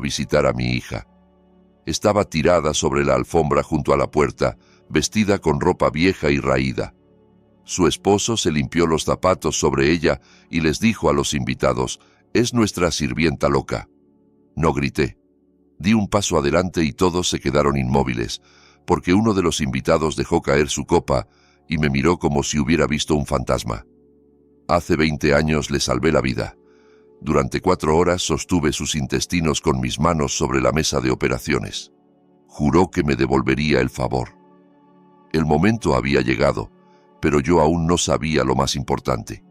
visitar a mi hija. Estaba tirada sobre la alfombra junto a la puerta, vestida con ropa vieja y raída. Su esposo se limpió los zapatos sobre ella y les dijo a los invitados: «Es nuestra sirvienta loca». No grité. Di un paso adelante y todos se quedaron inmóviles, porque uno de los invitados dejó caer su copa y me miró como si hubiera visto un fantasma. Hace 20 años le salvé la vida. Durante 4 horas sostuve sus intestinos con mis manos sobre la mesa de operaciones. Juró que me devolvería el favor. El momento había llegado, pero yo aún no sabía lo más importante.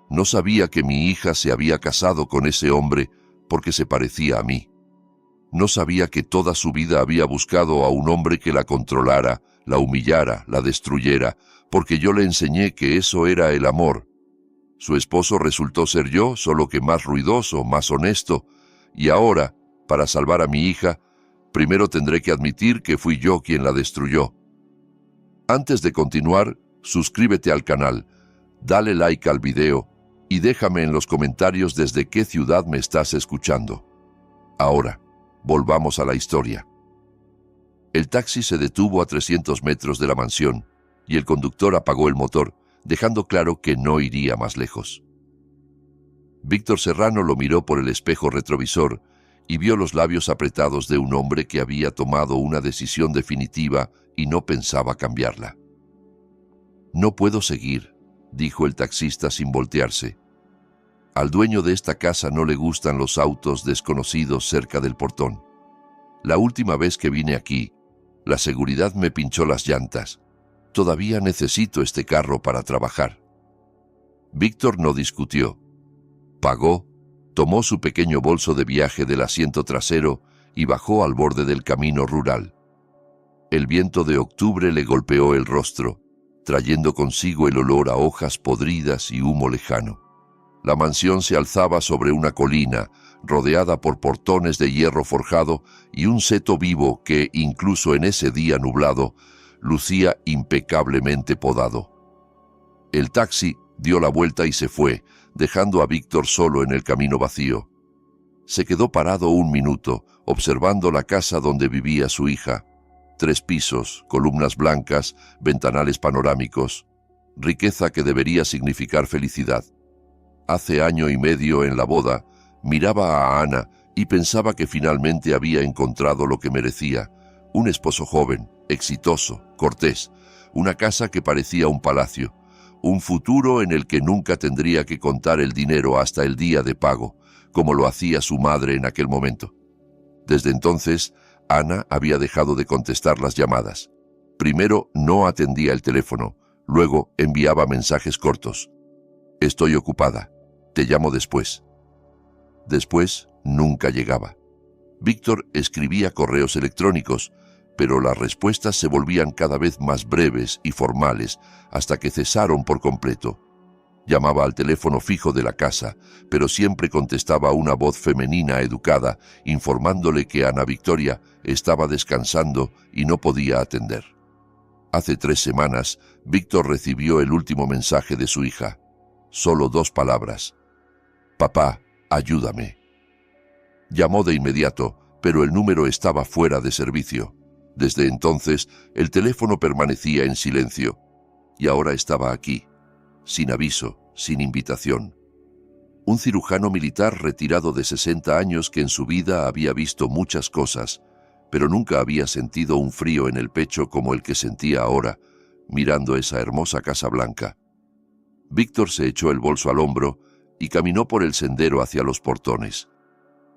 No sabía que mi hija se había casado con ese hombre porque se parecía a mí. No sabía que toda su vida había buscado a un hombre que la controlara, la humillara, la destruyera, porque yo le enseñé que eso era el amor. Su esposo resultó ser yo, solo que más ruidoso, más honesto, y ahora, para salvar a mi hija, primero tendré que admitir que fui yo quien la destruyó. Antes de continuar, suscríbete al canal, dale like al video y déjame en los comentarios desde qué ciudad me estás escuchando. Ahora, volvamos a la historia. El taxi se detuvo a 300 metros de la mansión y el conductor apagó el motor, dejando claro que no iría más lejos. Víctor Serrano lo miró por el espejo retrovisor y vio los labios apretados de un hombre que había tomado una decisión definitiva y no pensaba cambiarla. «No puedo seguir», dijo el taxista sin voltearse. «Al dueño de esta casa no le gustan los autos desconocidos cerca del portón. La última vez que vine aquí, la seguridad me pinchó las llantas. Todavía necesito este carro para trabajar». Víctor no discutió. Pagó, tomó su pequeño bolso de viaje del asiento trasero y bajó al borde del camino rural. El viento de octubre le golpeó el rostro, trayendo consigo el olor a hojas podridas y humo lejano. La mansión se alzaba sobre una colina, rodeada por portones de hierro forjado y un seto vivo que, incluso en ese día nublado, lucía impecablemente podado. El taxi dio la vuelta y se fue, dejando a Víctor solo en el camino vacío. Se quedó parado un minuto, observando la casa donde vivía su hija. 3 pisos, columnas blancas, ventanales panorámicos. Riqueza que debería significar felicidad. Hace 1 año y medio en la boda, miraba a Ana y pensaba que finalmente había encontrado lo que merecía. Un esposo joven, exitoso, cortés, una casa que parecía un palacio, un futuro en el que nunca tendría que contar el dinero hasta el día de pago, como lo hacía su madre en aquel momento. Desde entonces, Ana había dejado de contestar las llamadas. Primero no atendía el teléfono, luego enviaba mensajes cortos. «Estoy ocupada, te llamo después». Después nunca llegaba. Víctor escribía correos electrónicos, pero las respuestas se volvían cada vez más breves y formales hasta que cesaron por completo. Llamaba al teléfono fijo de la casa, pero siempre contestaba una voz femenina educada, informándole que Ana Victoria estaba descansando y no podía atender. Hace 3 semanas, Víctor recibió el último mensaje de su hija. Solo 2 palabras: «Papá, ayúdame». Llamó de inmediato, pero el número estaba fuera de servicio. Desde entonces, el teléfono permanecía en silencio, y ahora estaba aquí, sin aviso, sin invitación. Un cirujano militar retirado de 60 años que en su vida había visto muchas cosas, pero nunca había sentido un frío en el pecho como el que sentía ahora, mirando esa hermosa Casa Blanca. Víctor se echó el bolso al hombro y caminó por el sendero hacia los portones.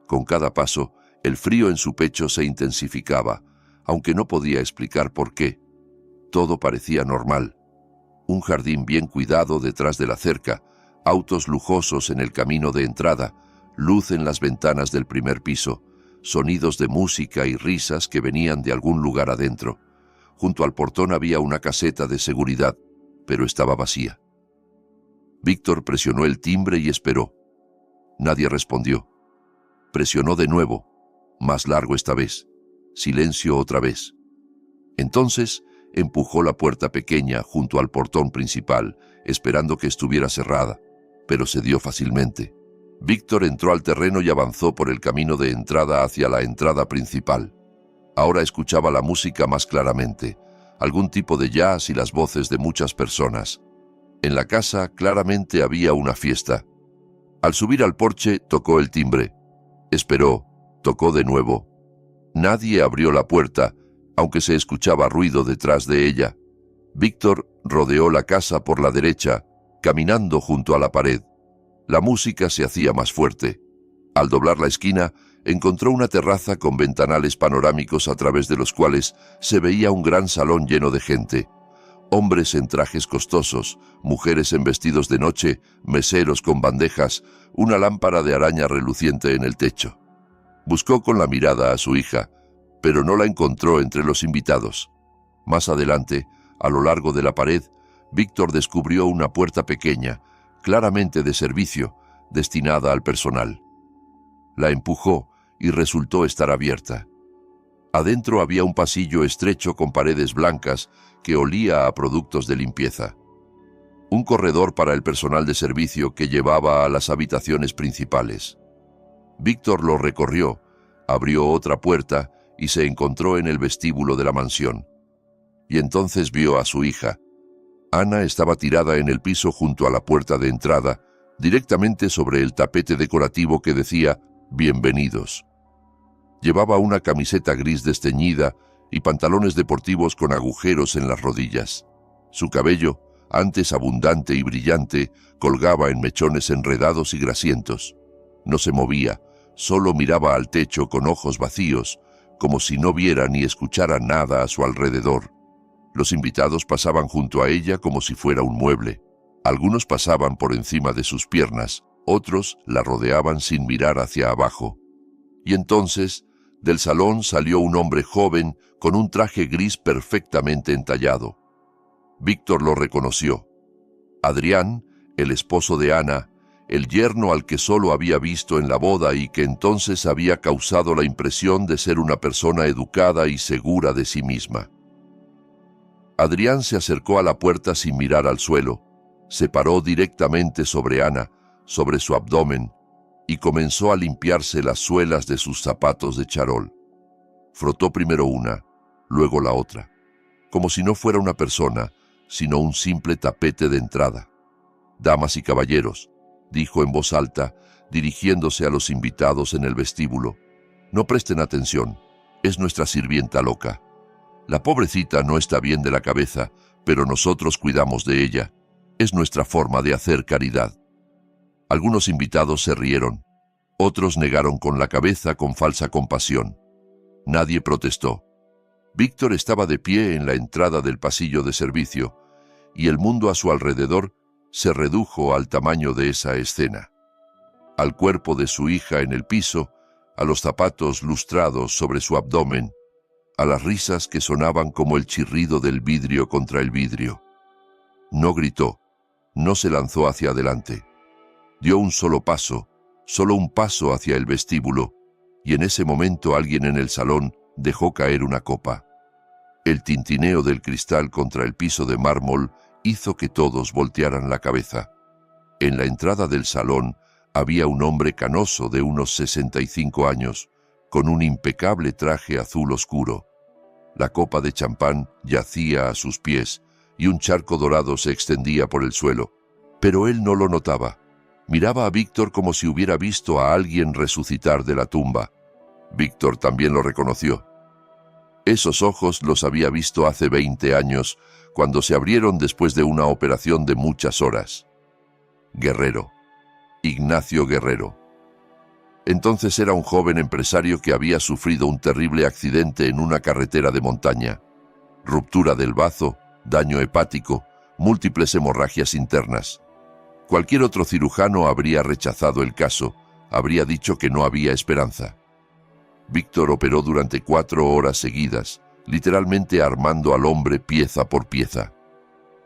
Con cada paso, el frío en su pecho se intensificaba, aunque no podía explicar por qué. Todo parecía normal. Un jardín bien cuidado detrás de la cerca, autos lujosos en el camino de entrada, luz en las ventanas del primer piso, sonidos de música y risas que venían de algún lugar adentro. Junto al portón había una caseta de seguridad, pero estaba vacía. Víctor presionó el timbre y esperó. Nadie respondió. Presionó de nuevo, más largo esta vez. Silencio otra vez. Entonces empujó la puerta pequeña junto al portón principal, esperando que estuviera cerrada, pero cedió fácilmente. Víctor entró al terreno y avanzó por el camino de entrada hacia la entrada principal. Ahora escuchaba la música más claramente, algún tipo de jazz y las voces de muchas personas. En la casa claramente había una fiesta. Al subir al porche, tocó el timbre. Esperó, tocó de nuevo. Nadie abrió la puerta, aunque se escuchaba ruido detrás de ella. Víctor rodeó la casa por la derecha, caminando junto a la pared. La música se hacía más fuerte. Al doblar la esquina, encontró una terraza con ventanales panorámicos a través de los cuales se veía un gran salón lleno de gente. Hombres en trajes costosos, mujeres en vestidos de noche, meseros con bandejas, una lámpara de araña reluciente en el techo. Buscó con la mirada a su hija, pero no la encontró entre los invitados. Más adelante, a lo largo de la pared, Víctor descubrió una puerta pequeña, claramente de servicio, destinada al personal. La empujó y resultó estar abierta. Adentro había un pasillo estrecho con paredes blancas que olía a productos de limpieza. Un corredor para el personal de servicio que llevaba a las habitaciones principales. Víctor lo recorrió, abrió otra puerta y se encontró en el vestíbulo de la mansión. Y entonces vio a su hija. Ana estaba tirada en el piso junto a la puerta de entrada, directamente sobre el tapete decorativo que decía «Bienvenidos». Llevaba una camiseta gris desteñida y pantalones deportivos con agujeros en las rodillas. Su cabello, antes abundante y brillante, colgaba en mechones enredados y grasientos. No se movía, solo miraba al techo con ojos vacíos, como si no viera ni escuchara nada a su alrededor. Los invitados pasaban junto a ella como si fuera un mueble. Algunos pasaban por encima de sus piernas, otros la rodeaban sin mirar hacia abajo. Y entonces, del salón salió un hombre joven con un traje gris perfectamente entallado. Víctor lo reconoció. Adrián, el esposo de Ana, el yerno al que solo había visto en la boda y que entonces había causado la impresión de ser una persona educada y segura de sí misma. Adrián se acercó a la puerta sin mirar al suelo, se paró directamente sobre Ana, sobre su abdomen, y comenzó a limpiarse las suelas de sus zapatos de charol. Frotó primero una, luego la otra, como si no fuera una persona, sino un simple tapete de entrada. «Damas y caballeros», dijo en voz alta, dirigiéndose a los invitados en el vestíbulo, «no presten atención, es nuestra sirvienta loca. La pobrecita no está bien de la cabeza, pero nosotros cuidamos de ella. Es nuestra forma de hacer caridad». Algunos invitados se rieron. Otros negaron con la cabeza con falsa compasión. Nadie protestó. Víctor estaba de pie en la entrada del pasillo de servicio, y el mundo a su alrededor se redujo al tamaño de esa escena. Al cuerpo de su hija en el piso, a los zapatos lustrados sobre su abdomen, a las risas que sonaban como el chirrido del vidrio contra el vidrio. No gritó, no se lanzó hacia adelante. Dio un solo un paso hacia el vestíbulo, y en ese momento alguien en el salón dejó caer una copa. El tintineo del cristal contra el piso de mármol hizo que todos voltearan la cabeza. En la entrada del salón había un hombre canoso de unos 65 años, con un impecable traje azul oscuro. La copa de champán yacía a sus pies y un charco dorado se extendía por el suelo, pero él no lo notaba. Miraba a Víctor como si hubiera visto a alguien resucitar de la tumba. Víctor también lo reconoció. Esos ojos los había visto hace 20 años, cuando se abrieron después de una operación de muchas horas. Guerrero. Ignacio Guerrero. Entonces era un joven empresario que había sufrido un terrible accidente en una carretera de montaña. Ruptura del bazo, daño hepático, múltiples hemorragias internas. Cualquier otro cirujano habría rechazado el caso, habría dicho que no había esperanza. Víctor operó durante 4 horas seguidas, literalmente armando al hombre pieza por pieza.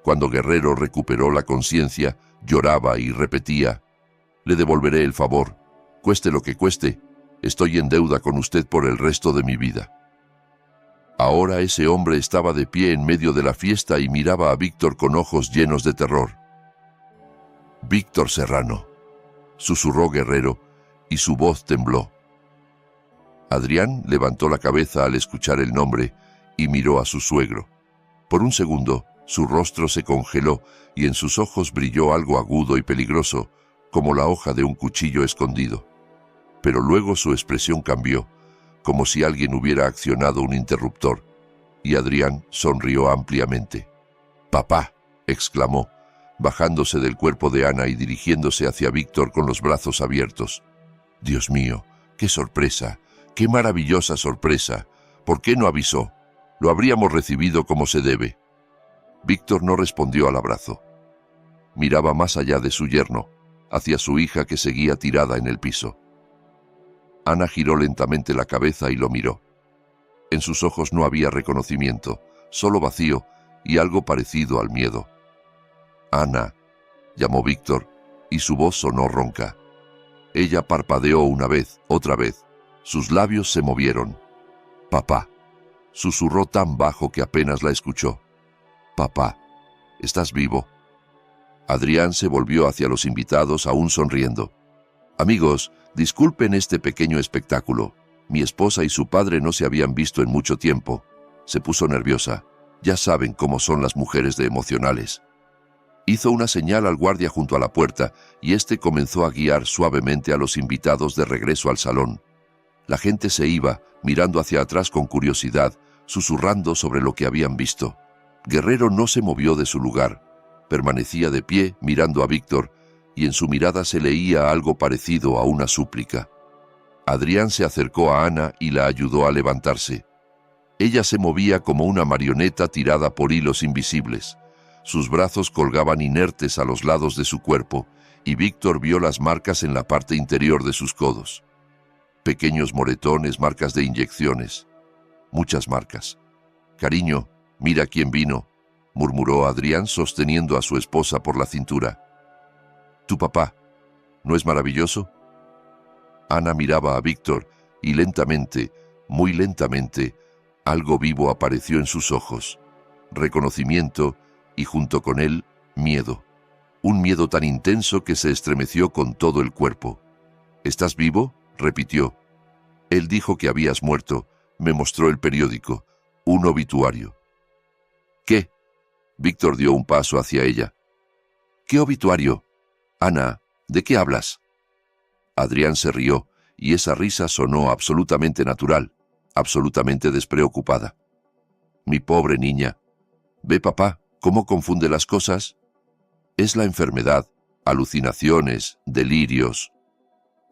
Cuando Guerrero recuperó la conciencia, lloraba y repetía: «Le devolveré el favor. Cueste lo que cueste, estoy en deuda con usted por el resto de mi vida». Ahora ese hombre estaba de pie en medio de la fiesta y miraba a Víctor con ojos llenos de terror. Víctor Serrano. susurró Guerrero, y su voz tembló. Adrián levantó la cabeza al escuchar el nombre y miró a su suegro. Por un segundo, su rostro se congeló y en sus ojos brilló algo agudo y peligroso, como la hoja de un cuchillo escondido. Pero luego su expresión cambió, como si alguien hubiera accionado un interruptor, y Adrián sonrió ampliamente. «Papá», exclamó, bajándose del cuerpo de Ana y dirigiéndose hacia Víctor con los brazos abiertos. «Dios mío, qué sorpresa, qué maravillosa sorpresa. ¿Por qué no avisó? Lo habríamos recibido como se debe». Víctor no respondió al abrazo. Miraba más allá de su yerno, hacia su hija que seguía tirada en el piso. Ana giró lentamente la cabeza y lo miró. En sus ojos no había reconocimiento, solo vacío y algo parecido al miedo. «Ana», llamó Víctor, y su voz sonó ronca. Ella parpadeó una vez, otra vez. Sus labios se movieron. «Papá», susurró tan bajo que apenas la escuchó. «Papá, ¿estás vivo?» Adrián se volvió hacia los invitados aún sonriendo. «Amigos, disculpen este pequeño espectáculo. Mi esposa y su padre no se habían visto en mucho tiempo». Se puso nerviosa. Ya saben cómo son las mujeres de emocionales. Hizo una señal al guardia junto a la puerta y éste comenzó a guiar suavemente a los invitados de regreso al salón. La gente se iba, mirando hacia atrás con curiosidad, susurrando sobre lo que habían visto. Guerrero no se movió de su lugar. Permanecía de pie, mirando a Víctor, y en su mirada se leía algo parecido a una súplica. Adrián se acercó a Ana y la ayudó a levantarse. Ella se movía como una marioneta tirada por hilos invisibles. Sus brazos colgaban inertes a los lados de su cuerpo, y Víctor vio las marcas en la parte interior de sus codos. Pequeños moretones, marcas de inyecciones. Muchas marcas. «Cariño, mira quién vino», murmuró Adrián sosteniendo a su esposa por la cintura. «Tu papá. ¿No es maravilloso?» Ana miraba a Víctor y lentamente, muy lentamente, algo vivo apareció en sus ojos. Reconocimiento y junto con él, miedo. Un miedo tan intenso que se estremeció con todo el cuerpo. «¿Estás vivo?», repitió. «Él dijo que habías muerto. Me mostró el periódico. Un obituario». «¿Qué?». Víctor dio un paso hacia ella. «¿Qué obituario? Ana, ¿de qué hablas?». Adrián se rió, y esa risa sonó absolutamente natural, absolutamente despreocupada. «Mi pobre niña. ¿Ve, papá, cómo confunde las cosas? Es la enfermedad, alucinaciones, delirios.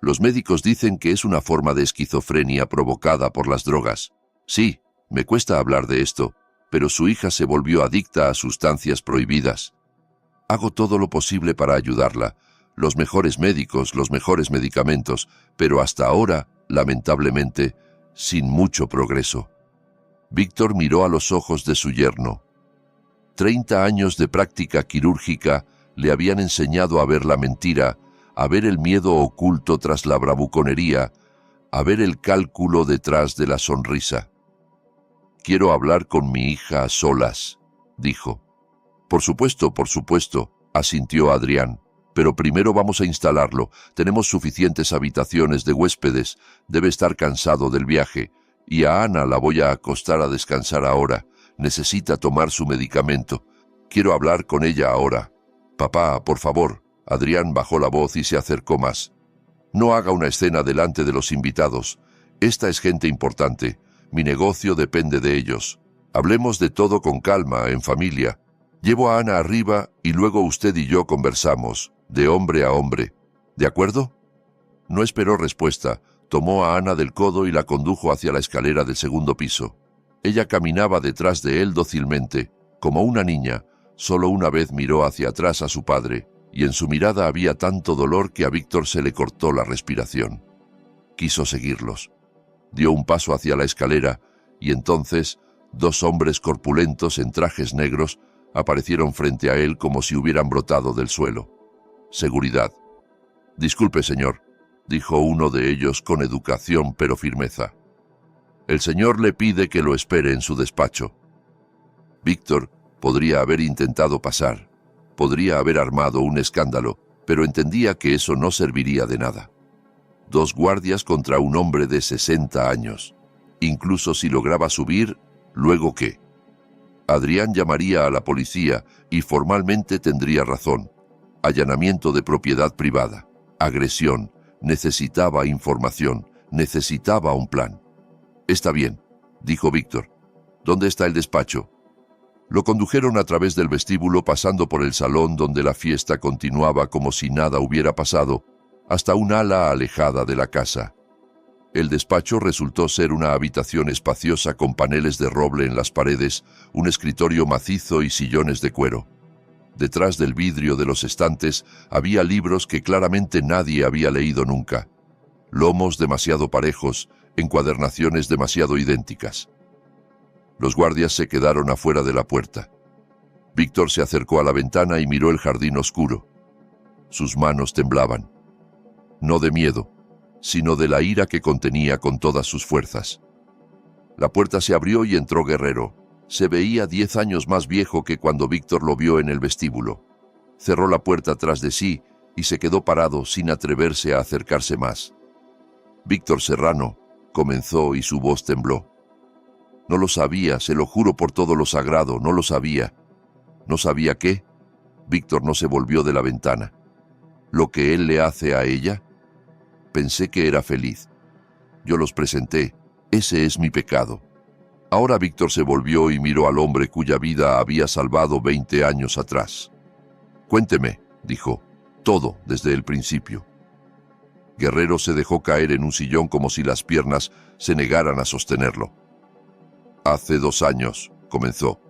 Los médicos dicen que es una forma de esquizofrenia provocada por las drogas. Sí, me cuesta hablar de esto, pero su hija se volvió adicta a sustancias prohibidas. Hago todo lo posible para ayudarla, los mejores médicos, los mejores medicamentos, pero hasta ahora, lamentablemente, sin mucho progreso». Víctor miró a los ojos de su yerno. 30 años de práctica quirúrgica le habían enseñado a ver la mentira, a ver el miedo oculto tras la bravuconería, a ver el cálculo detrás de la sonrisa. «Quiero hablar con mi hija a solas», dijo. Por supuesto», asintió Adrián. «Pero primero vamos a instalarlo. Tenemos suficientes habitaciones de huéspedes. Debe estar cansado del viaje. Y a Ana la voy a acostar a descansar ahora. Necesita tomar su medicamento. Quiero hablar con ella ahora. Papá, por favor». Adrián bajó la voz y se acercó más. «No haga una escena delante de los invitados. Esta es gente importante. Mi negocio depende de ellos. Hablemos de todo con calma, en familia. Llevo a Ana arriba y luego usted y yo conversamos, de hombre a hombre. ¿De acuerdo?». No esperó respuesta. Tomó a Ana del codo y la condujo hacia la escalera del segundo piso. Ella caminaba detrás de él dócilmente, como una niña. Solo una vez miró hacia atrás a su padre, y en su mirada había tanto dolor que a Víctor se le cortó la respiración. Quiso seguirlos. Dio un paso hacia la escalera, y entonces 2 hombres corpulentos en trajes negros aparecieron frente a él como si hubieran brotado del suelo. Seguridad. «Disculpe, señor», dijo uno de ellos con educación pero firmeza. «El señor le pide que lo espere en su despacho». Víctor podría haber intentado pasar, podría haber armado un escándalo, pero entendía que eso no serviría de nada. 2 guardias contra un hombre de 60 años. Incluso si lograba subir, ¿luego qué? Adrián llamaría a la policía y formalmente tendría razón. Allanamiento de propiedad privada, agresión, necesitaba información, necesitaba un plan. Está bien, dijo Víctor. ¿Dónde está el despacho? Lo condujeron a través del vestíbulo, pasando por el salón donde la fiesta continuaba como si nada hubiera pasado, hasta un ala alejada de la casa. El despacho resultó ser una habitación espaciosa con paneles de roble en las paredes, un escritorio macizo y sillones de cuero. Detrás del vidrio de los estantes había libros que claramente nadie había leído nunca. Lomos demasiado parejos, encuadernaciones demasiado idénticas. Los guardias se quedaron afuera de la puerta. Víctor se acercó a la ventana y miró el jardín oscuro. Sus manos temblaban. No de miedo, sino de la ira que contenía con todas sus fuerzas. La puerta se abrió y entró Guerrero. Se veía 10 años más viejo que cuando Víctor lo vio en el vestíbulo. Cerró la puerta tras de sí y se quedó parado sin atreverse a acercarse más. Víctor Serrano, comenzó y su voz tembló. No lo sabía, se lo juro por todo lo sagrado, no lo sabía. ¿No sabía qué? Víctor no se volvió de la ventana. ¿Lo que él le hace a ella? Pensé que era feliz. Yo los presenté. Ese es mi pecado. Ahora Víctor se volvió y miró al hombre cuya vida había salvado 20 años atrás. Cuénteme, dijo, todo desde el principio. Guerrero se dejó caer en un sillón como si las piernas se negaran a sostenerlo. Hace 2 años, comenzó.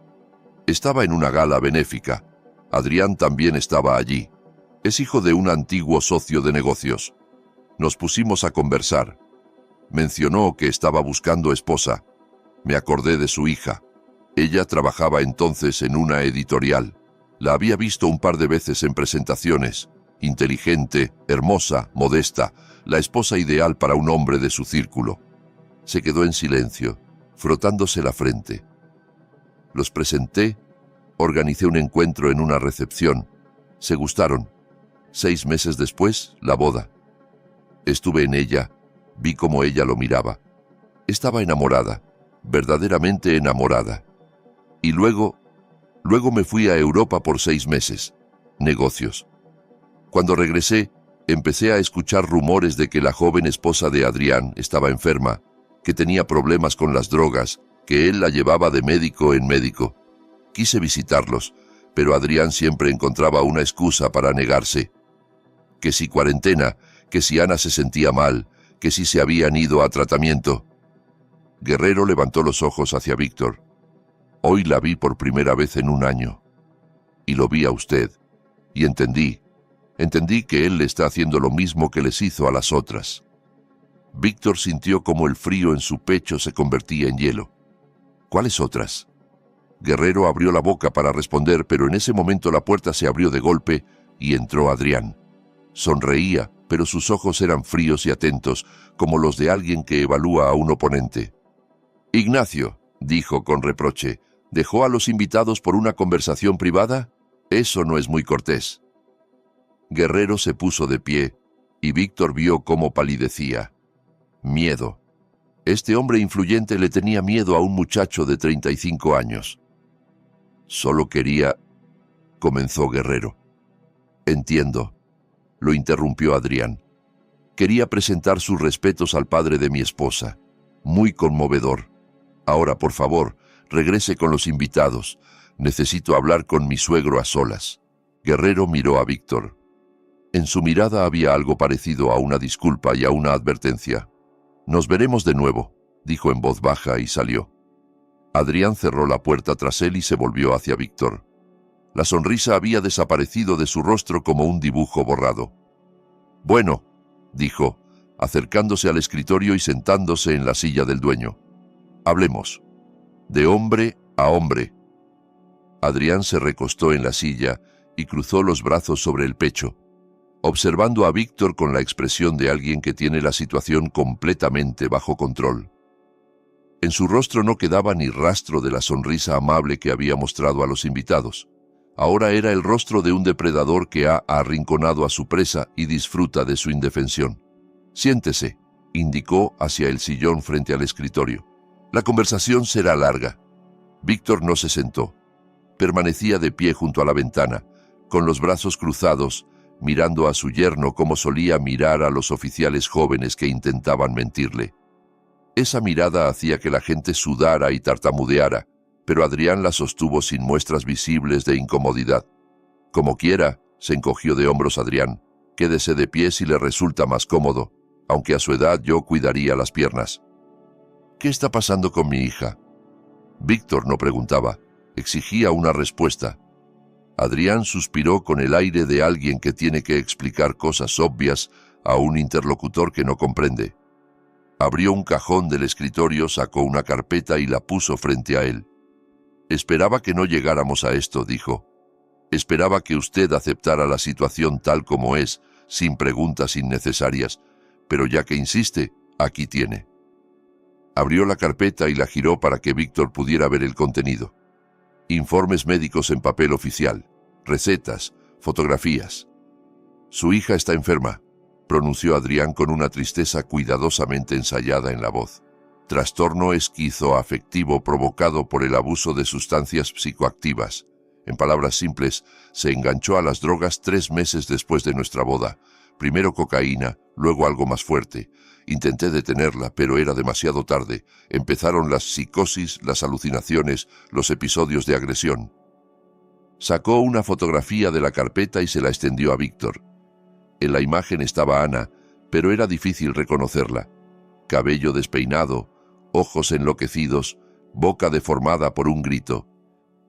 Estaba en una gala benéfica. Adrián también estaba allí. Es hijo de un antiguo socio de negocios. Nos pusimos a conversar. Mencionó que estaba buscando esposa. Me acordé de su hija. Ella trabajaba entonces en una editorial. La había visto un par de veces en presentaciones. Inteligente, hermosa, modesta, la esposa ideal para un hombre de su círculo. Se quedó en silencio, frotándose la frente. Los presenté, organicé un encuentro en una recepción. Se gustaron. 6 meses después, la boda. Estuve en ella, vi cómo ella lo miraba. Estaba enamorada, verdaderamente enamorada. Y luego me fui a Europa por 6 meses. Negocios. Cuando regresé, empecé a escuchar rumores de que la joven esposa de Adrián estaba enferma, que tenía problemas con las drogas, que él la llevaba de médico en médico. Quise visitarlos, pero Adrián siempre encontraba una excusa para negarse. Que si cuarentena, que si Ana se sentía mal, que si se habían ido a tratamiento. Guerrero levantó los ojos hacia Víctor. Hoy la vi por primera vez en 1 año. Y lo vi a usted. Y entendí que él le está haciendo lo mismo que les hizo a las otras. Víctor sintió como el frío en su pecho se convertía en hielo. ¿Cuáles otras? Guerrero abrió la boca para responder, pero en ese momento la puerta se abrió de golpe y entró Adrián. Sonreía, pero sus ojos eran fríos y atentos, como los de alguien que evalúa a un oponente. Ignacio, dijo con reproche, ¿dejó a los invitados por una conversación privada? Eso no es muy cortés. Guerrero se puso de pie, y Víctor vio cómo palidecía. Miedo. Este hombre influyente le tenía miedo a un muchacho de 35 años. Solo quería... comenzó Guerrero. Entiendo, lo interrumpió Adrián. Quería presentar sus respetos al padre de mi esposa. Muy conmovedor. Ahora, por favor, regrese con los invitados. Necesito hablar con mi suegro a solas. Guerrero miró a Víctor. En su mirada había algo parecido a una disculpa y a una advertencia. Nos veremos de nuevo, dijo en voz baja y salió. Adrián cerró la puerta tras él y se volvió hacia Víctor. La sonrisa había desaparecido de su rostro como un dibujo borrado. Bueno, dijo, acercándose al escritorio y sentándose en la silla del dueño. Hablemos. De hombre a hombre. Adrián se recostó en la silla y cruzó los brazos sobre el pecho, observando a Víctor con la expresión de alguien que tiene la situación completamente bajo control. En su rostro no quedaba ni rastro de la sonrisa amable que había mostrado a los invitados. Ahora era el rostro de un depredador que ha arrinconado a su presa y disfruta de su indefensión. «Siéntese», indicó hacia el sillón frente al escritorio. «La conversación será larga». Víctor no se sentó. Permanecía de pie junto a la ventana, con los brazos cruzados, mirando a su yerno como solía mirar a los oficiales jóvenes que intentaban mentirle. Esa mirada hacía que la gente sudara y tartamudeara, pero Adrián la sostuvo sin muestras visibles de incomodidad. «Como quiera», se encogió de hombros Adrián, «quédese de pie si le resulta más cómodo, aunque a su edad yo cuidaría las piernas». «¿Qué está pasando con mi hija?» Víctor no preguntaba, exigía una respuesta. Adrián suspiró con el aire de alguien que tiene que explicar cosas obvias a un interlocutor que no comprende. Abrió un cajón del escritorio, sacó una carpeta y la puso frente a él. «Esperaba que no llegáramos a esto», dijo. «Esperaba que usted aceptara la situación tal como es, sin preguntas innecesarias, pero ya que insiste, aquí tiene». Abrió la carpeta y la giró para que Víctor pudiera ver el contenido. Informes médicos en papel oficial, recetas, fotografías. «Su hija está enferma», pronunció Adrián con una tristeza cuidadosamente ensayada en la voz. «Trastorno esquizoafectivo provocado por el abuso de sustancias psicoactivas. En palabras simples, se enganchó a las drogas 3 meses después de nuestra boda. Primero cocaína, luego algo más fuerte. Intenté detenerla, pero era demasiado tarde. Empezaron las psicosis, las alucinaciones, los episodios de agresión». Sacó una fotografía de la carpeta y se la extendió a Víctor. En la imagen estaba Ana, pero era difícil reconocerla. Cabello despeinado, ojos enloquecidos, boca deformada por un grito.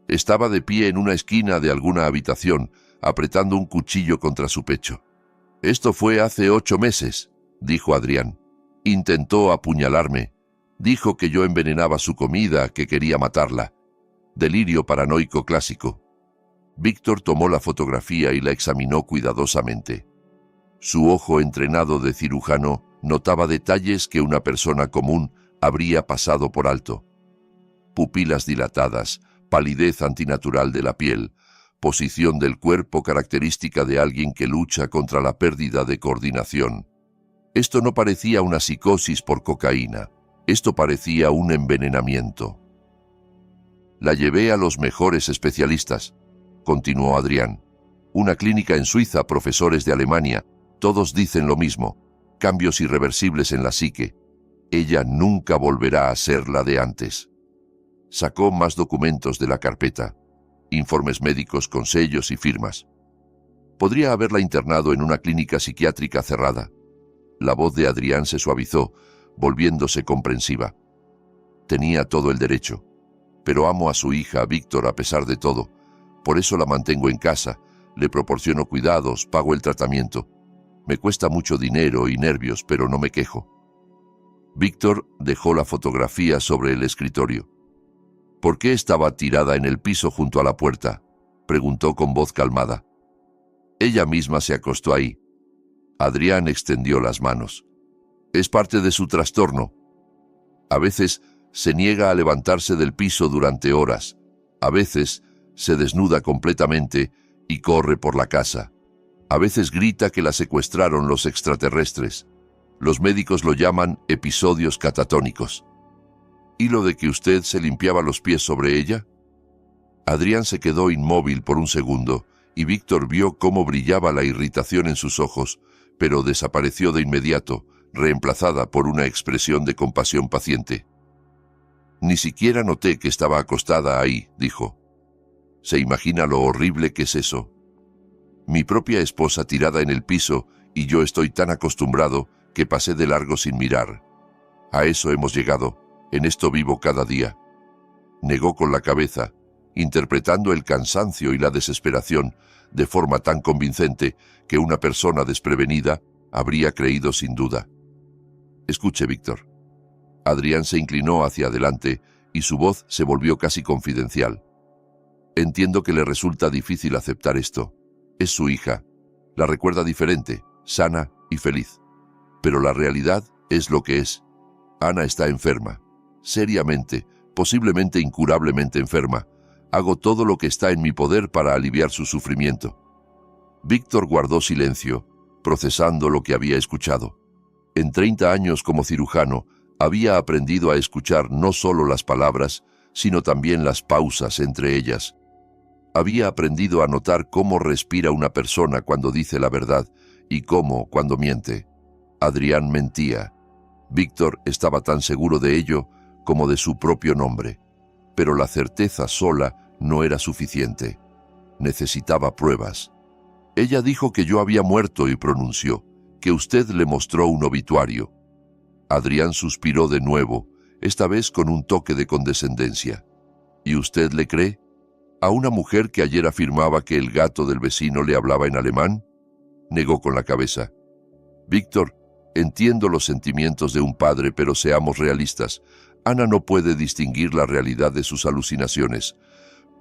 Estaba de pie en una esquina de alguna habitación, apretando un cuchillo contra su pecho. «Esto fue hace 8 meses», dijo Adrián. «Intentó apuñalarme. Dijo que yo envenenaba su comida, que quería matarla. Delirio paranoico clásico». Víctor tomó la fotografía y la examinó cuidadosamente. Su ojo entrenado de cirujano notaba detalles que una persona común habría pasado por alto. Pupilas dilatadas, palidez antinatural de la piel, posición del cuerpo característica de alguien que lucha contra la pérdida de coordinación. Esto no parecía una psicosis por cocaína, esto parecía un envenenamiento. «La llevé a los mejores especialistas», continuó Adrián. «Una clínica en Suiza, profesores de Alemania, todos dicen lo mismo, cambios irreversibles en la psique. Ella nunca volverá a ser la de antes». Sacó más documentos de la carpeta, informes médicos con sellos y firmas. Podría haberla internado en una clínica psiquiátrica cerrada. La voz de Adrián se suavizó, volviéndose comprensiva. «Tenía todo el derecho, pero amo a su hija, Víctor, a pesar de todo. Por eso la mantengo en casa, le proporciono cuidados, pago el tratamiento. Me cuesta mucho dinero y nervios, pero no me quejo». Víctor dejó la fotografía sobre el escritorio. «¿Por qué estaba tirada en el piso junto a la puerta?», preguntó con voz calmada. «Ella misma se acostó ahí». Adrián extendió las manos. «Es parte de su trastorno. A veces se niega a levantarse del piso durante horas. A veces se desnuda completamente y corre por la casa. A veces grita que la secuestraron los extraterrestres. Los médicos lo llaman episodios catatónicos». «¿Y lo de que usted se limpiaba los pies sobre ella?». Adrián se quedó inmóvil por un segundo y Víctor vio cómo brillaba la irritación en sus ojos, pero desapareció de inmediato, reemplazada por una expresión de compasión paciente. «Ni siquiera noté que estaba acostada ahí», dijo. «¿Se imagina lo horrible que es eso? Mi propia esposa tirada en el piso y yo estoy tan acostumbrado que pasé de largo sin mirar. A eso hemos llegado, en esto vivo cada día». Negó con la cabeza, interpretando el cansancio y la desesperación de forma tan convincente que una persona desprevenida habría creído sin duda. «Escuche, Víctor». Adrián se inclinó hacia adelante y su voz se volvió casi confidencial. «Entiendo que le resulta difícil aceptar esto. Es su hija. La recuerda diferente, sana y feliz. Pero la realidad es lo que es. Ana está enferma. Seriamente, posiblemente incurablemente enferma. Hago todo lo que está en mi poder para aliviar su sufrimiento. Víctor guardó silencio, procesando lo que había escuchado. En 30 años como cirujano, había aprendido a escuchar no solo las palabras, sino también las pausas entre ellas. Había aprendido a notar cómo respira una persona cuando dice la verdad y cómo cuando miente. Adrián mentía. Víctor estaba tan seguro de ello como de su propio nombre. Pero la certeza sola no era suficiente. Necesitaba pruebas. Ella dijo que yo había muerto y pronunció que usted le mostró un obituario. Adrián suspiró de nuevo, esta vez con un toque de condescendencia. ¿Y usted le cree? ¿A una mujer que ayer afirmaba que el gato del vecino le hablaba en alemán? Negó con la cabeza. Víctor, entiendo los sentimientos de un padre, pero seamos realistas. Ana no puede distinguir la realidad de sus alucinaciones.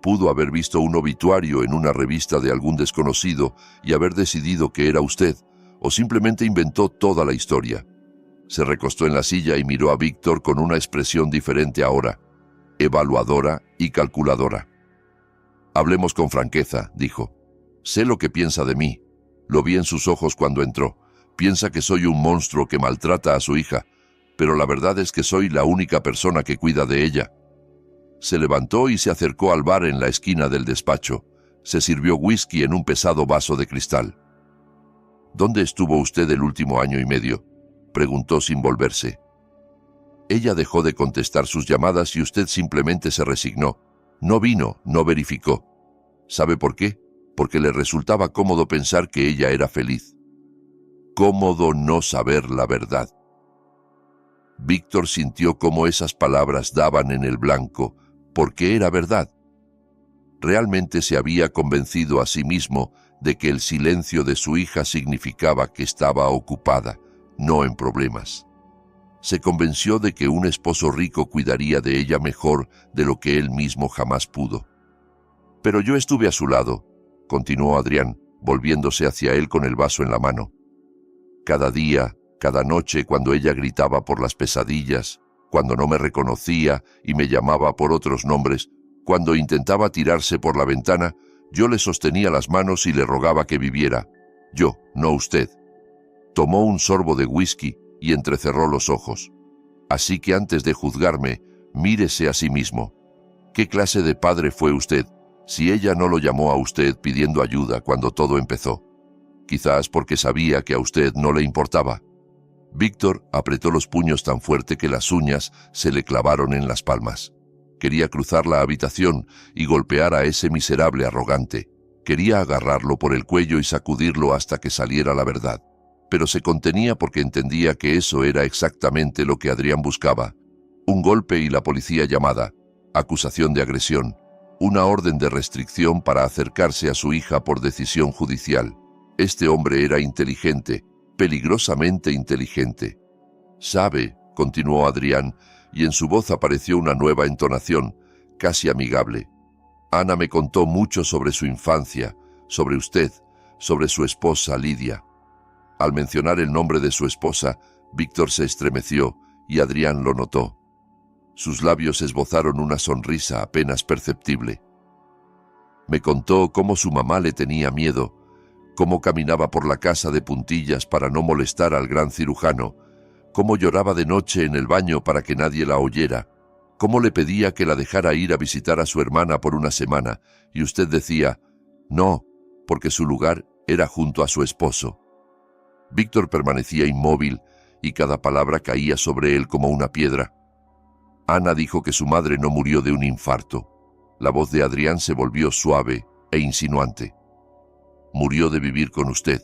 Pudo haber visto un obituario en una revista de algún desconocido y haber decidido que era usted, o simplemente inventó toda la historia. Se recostó en la silla y miró a Víctor con una expresión diferente ahora, evaluadora y calculadora. Hablemos con franqueza, dijo. Sé lo que piensa de mí. Lo vi en sus ojos cuando entró. Piensa que soy un monstruo que maltrata a su hija, pero la verdad es que soy la única persona que cuida de ella. Se levantó y se acercó al bar en la esquina del despacho. Se sirvió whisky en un pesado vaso de cristal. ¿Dónde estuvo usted el último año y medio?, preguntó sin volverse. Ella dejó de contestar sus llamadas y usted simplemente se resignó. No vino, no verificó. ¿Sabe por qué? Porque le resultaba cómodo pensar que ella era feliz. Cómodo no saber la verdad. Víctor sintió cómo esas palabras daban en el blanco, porque era verdad. Realmente se había convencido a sí mismo de que el silencio de su hija significaba que estaba ocupada, no en problemas. Se convenció de que un esposo rico cuidaría de ella mejor de lo que él mismo jamás pudo. Pero yo estuve a su lado, continuó Adrián, volviéndose hacia él con el vaso en la mano. Cada día, cada noche, cuando ella gritaba por las pesadillas, cuando no me reconocía y me llamaba por otros nombres, cuando intentaba tirarse por la ventana, yo le sostenía las manos y le rogaba que viviera. Yo, no usted. Tomó un sorbo de whisky y entrecerró los ojos. Así que antes de juzgarme, mírese a sí mismo. ¿Qué clase de padre fue usted, si ella no lo llamó a usted pidiendo ayuda cuando todo empezó? Quizás porque sabía que a usted no le importaba. Víctor apretó los puños tan fuerte que las uñas se le clavaron en las palmas. Quería cruzar la habitación y golpear a ese miserable arrogante. Quería agarrarlo por el cuello y sacudirlo hasta que saliera la verdad. Pero se contenía porque entendía que eso era exactamente lo que Adrián buscaba. Un golpe y la policía llamada, acusación de agresión, una orden de restricción para acercarse a su hija por decisión judicial. Este hombre era inteligente, peligrosamente inteligente. «Sabe», continuó Adrián, y en su voz apareció una nueva entonación, casi amigable. «Ana me contó mucho sobre su infancia, sobre usted, sobre su esposa Lidia». Al mencionar el nombre de su esposa, Víctor se estremeció y Adrián lo notó. Sus labios esbozaron una sonrisa apenas perceptible. Me contó cómo su mamá le tenía miedo, cómo caminaba por la casa de puntillas para no molestar al gran cirujano, cómo lloraba de noche en el baño para que nadie la oyera, cómo le pedía que la dejara ir a visitar a su hermana por una semana, y usted decía, no, porque su lugar era junto a su esposo. Víctor permanecía inmóvil y cada palabra caía sobre él como una piedra. Ana dijo que su madre no murió de un infarto. La voz de Adrián se volvió suave e insinuante. Murió de vivir con usted.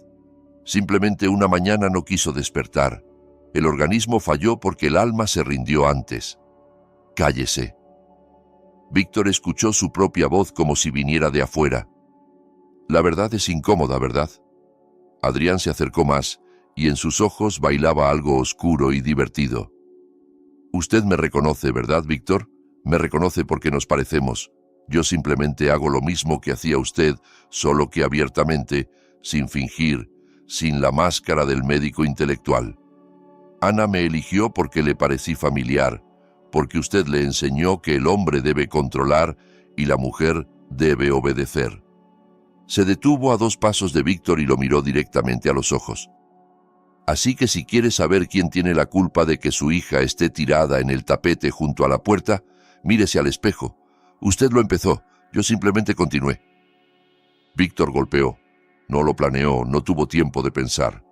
Simplemente una mañana no quiso despertar. El organismo falló porque el alma se rindió antes. Cállese. Víctor escuchó su propia voz como si viniera de afuera. La verdad es incómoda, ¿verdad? Adrián se acercó más, y en sus ojos bailaba algo oscuro y divertido. Usted me reconoce, ¿verdad, Víctor? Me reconoce porque nos parecemos. Yo simplemente hago lo mismo que hacía usted, solo que abiertamente, sin fingir, sin la máscara del médico intelectual. Ana me eligió porque le parecí familiar, porque usted le enseñó que el hombre debe controlar y la mujer debe obedecer. Se detuvo a 2 pasos de Víctor y lo miró directamente a los ojos. Así que si quiere saber quién tiene la culpa de que su hija esté tirada en el tapete junto a la puerta, mírese al espejo. Usted lo empezó, yo simplemente continué. Víctor golpeó. No lo planeó, no tuvo tiempo de pensar.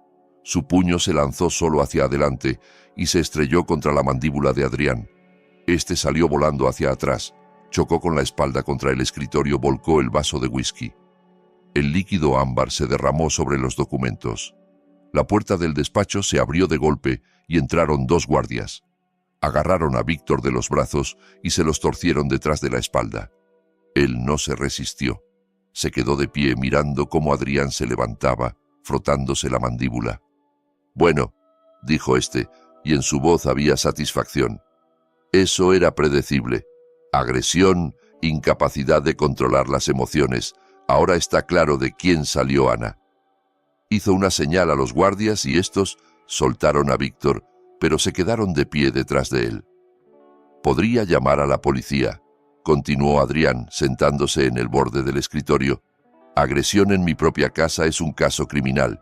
Su puño se lanzó solo hacia adelante y se estrelló contra la mandíbula de Adrián. Este salió volando hacia atrás, chocó con la espalda contra el escritorio, volcó el vaso de whisky. El líquido ámbar se derramó sobre los documentos. La puerta del despacho se abrió de golpe y entraron 2 guardias. Agarraron a Víctor de los brazos y se los torcieron detrás de la espalda. Él no se resistió. Se quedó de pie mirando cómo Adrián se levantaba, frotándose la mandíbula. «Bueno», dijo este, y en su voz había satisfacción. Eso era predecible. Agresión, incapacidad de controlar las emociones. Ahora está claro de quién salió Ana. Hizo una señal a los guardias y estos soltaron a Víctor, pero se quedaron de pie detrás de él. «Podría llamar a la policía», continuó Adrián, sentándose en el borde del escritorio. «Agresión en mi propia casa es un caso criminal,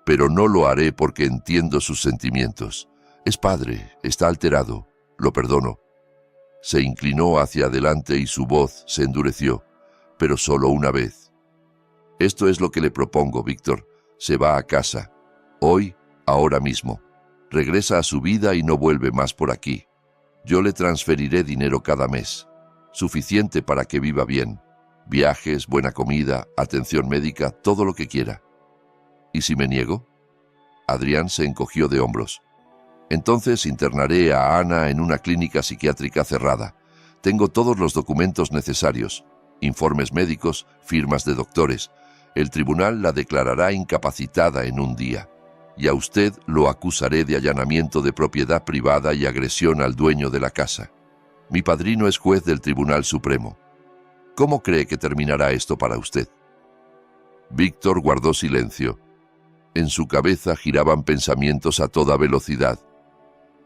pero no lo haré porque entiendo sus sentimientos. Es padre, está alterado, lo perdono». Se inclinó hacia adelante y su voz se endureció, pero solo una vez. «Esto es lo que le propongo, Víctor. Se va a casa. Hoy, ahora mismo. Regresa a su vida y no vuelve más por aquí. Yo le transferiré dinero cada mes. Suficiente para que viva bien. Viajes, buena comida, atención médica, todo lo que quiera». «¿Y si me niego?». Adrián se encogió de hombros. «Entonces internaré a Ana en una clínica psiquiátrica cerrada. Tengo todos los documentos necesarios, informes médicos, firmas de doctores. El tribunal la declarará incapacitada en un día. Y a usted lo acusaré de allanamiento de propiedad privada y agresión al dueño de la casa. Mi padrino es juez del Tribunal Supremo. ¿Cómo cree que terminará esto para usted?». Víctor guardó silencio. En su cabeza giraban pensamientos a toda velocidad.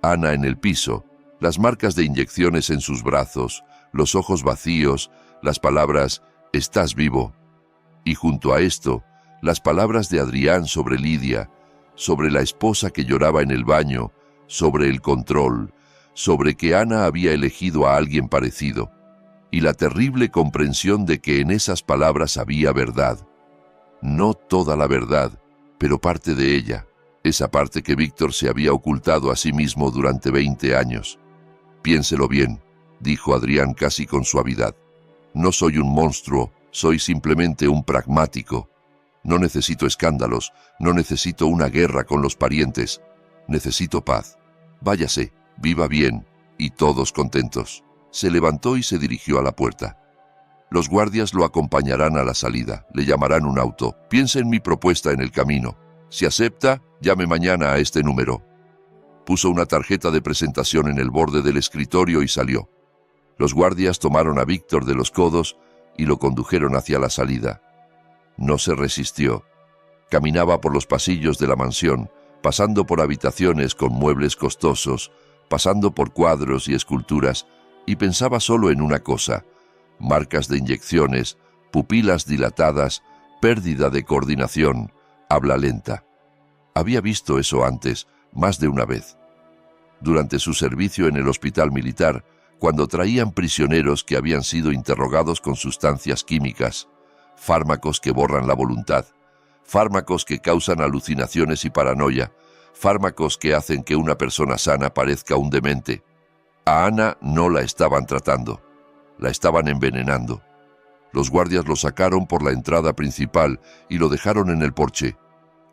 Ana en el piso, las marcas de inyecciones en sus brazos, los ojos vacíos, las palabras «estás vivo». Y junto a esto, las palabras de Adrián sobre Lidia, sobre la esposa que lloraba en el baño, sobre el control, sobre que Ana había elegido a alguien parecido, y la terrible comprensión de que en esas palabras había verdad. No toda la verdad, pero parte de ella, esa parte que Víctor se había ocultado a sí mismo durante 20 años. «Piénselo bien», dijo Adrián casi con suavidad. «No soy un monstruo, soy simplemente un pragmático. No necesito escándalos, no necesito una guerra con los parientes. Necesito paz. Váyase, viva bien, y todos contentos». Se levantó y se dirigió a la puerta. «Los guardias lo acompañarán a la salida, le llamarán un auto. Piense en mi propuesta en el camino. Si acepta, llame mañana a este número». Puso una tarjeta de presentación en el borde del escritorio y salió. Los guardias tomaron a Víctor de los codos y lo condujeron hacia la salida. No se resistió. Caminaba por los pasillos de la mansión, pasando por habitaciones con muebles costosos, pasando por cuadros y esculturas, y pensaba solo en una cosa: marcas de inyecciones, pupilas dilatadas, pérdida de coordinación, habla lenta. Había visto eso antes, más de una vez. Durante su servicio en el hospital militar, cuando traían prisioneros que habían sido interrogados con sustancias químicas, fármacos que borran la voluntad, fármacos que causan alucinaciones y paranoia, fármacos que hacen que una persona sana parezca un demente. A Ana no la estaban tratando, la estaban envenenando. Los guardias lo sacaron por la entrada principal y lo dejaron en el porche.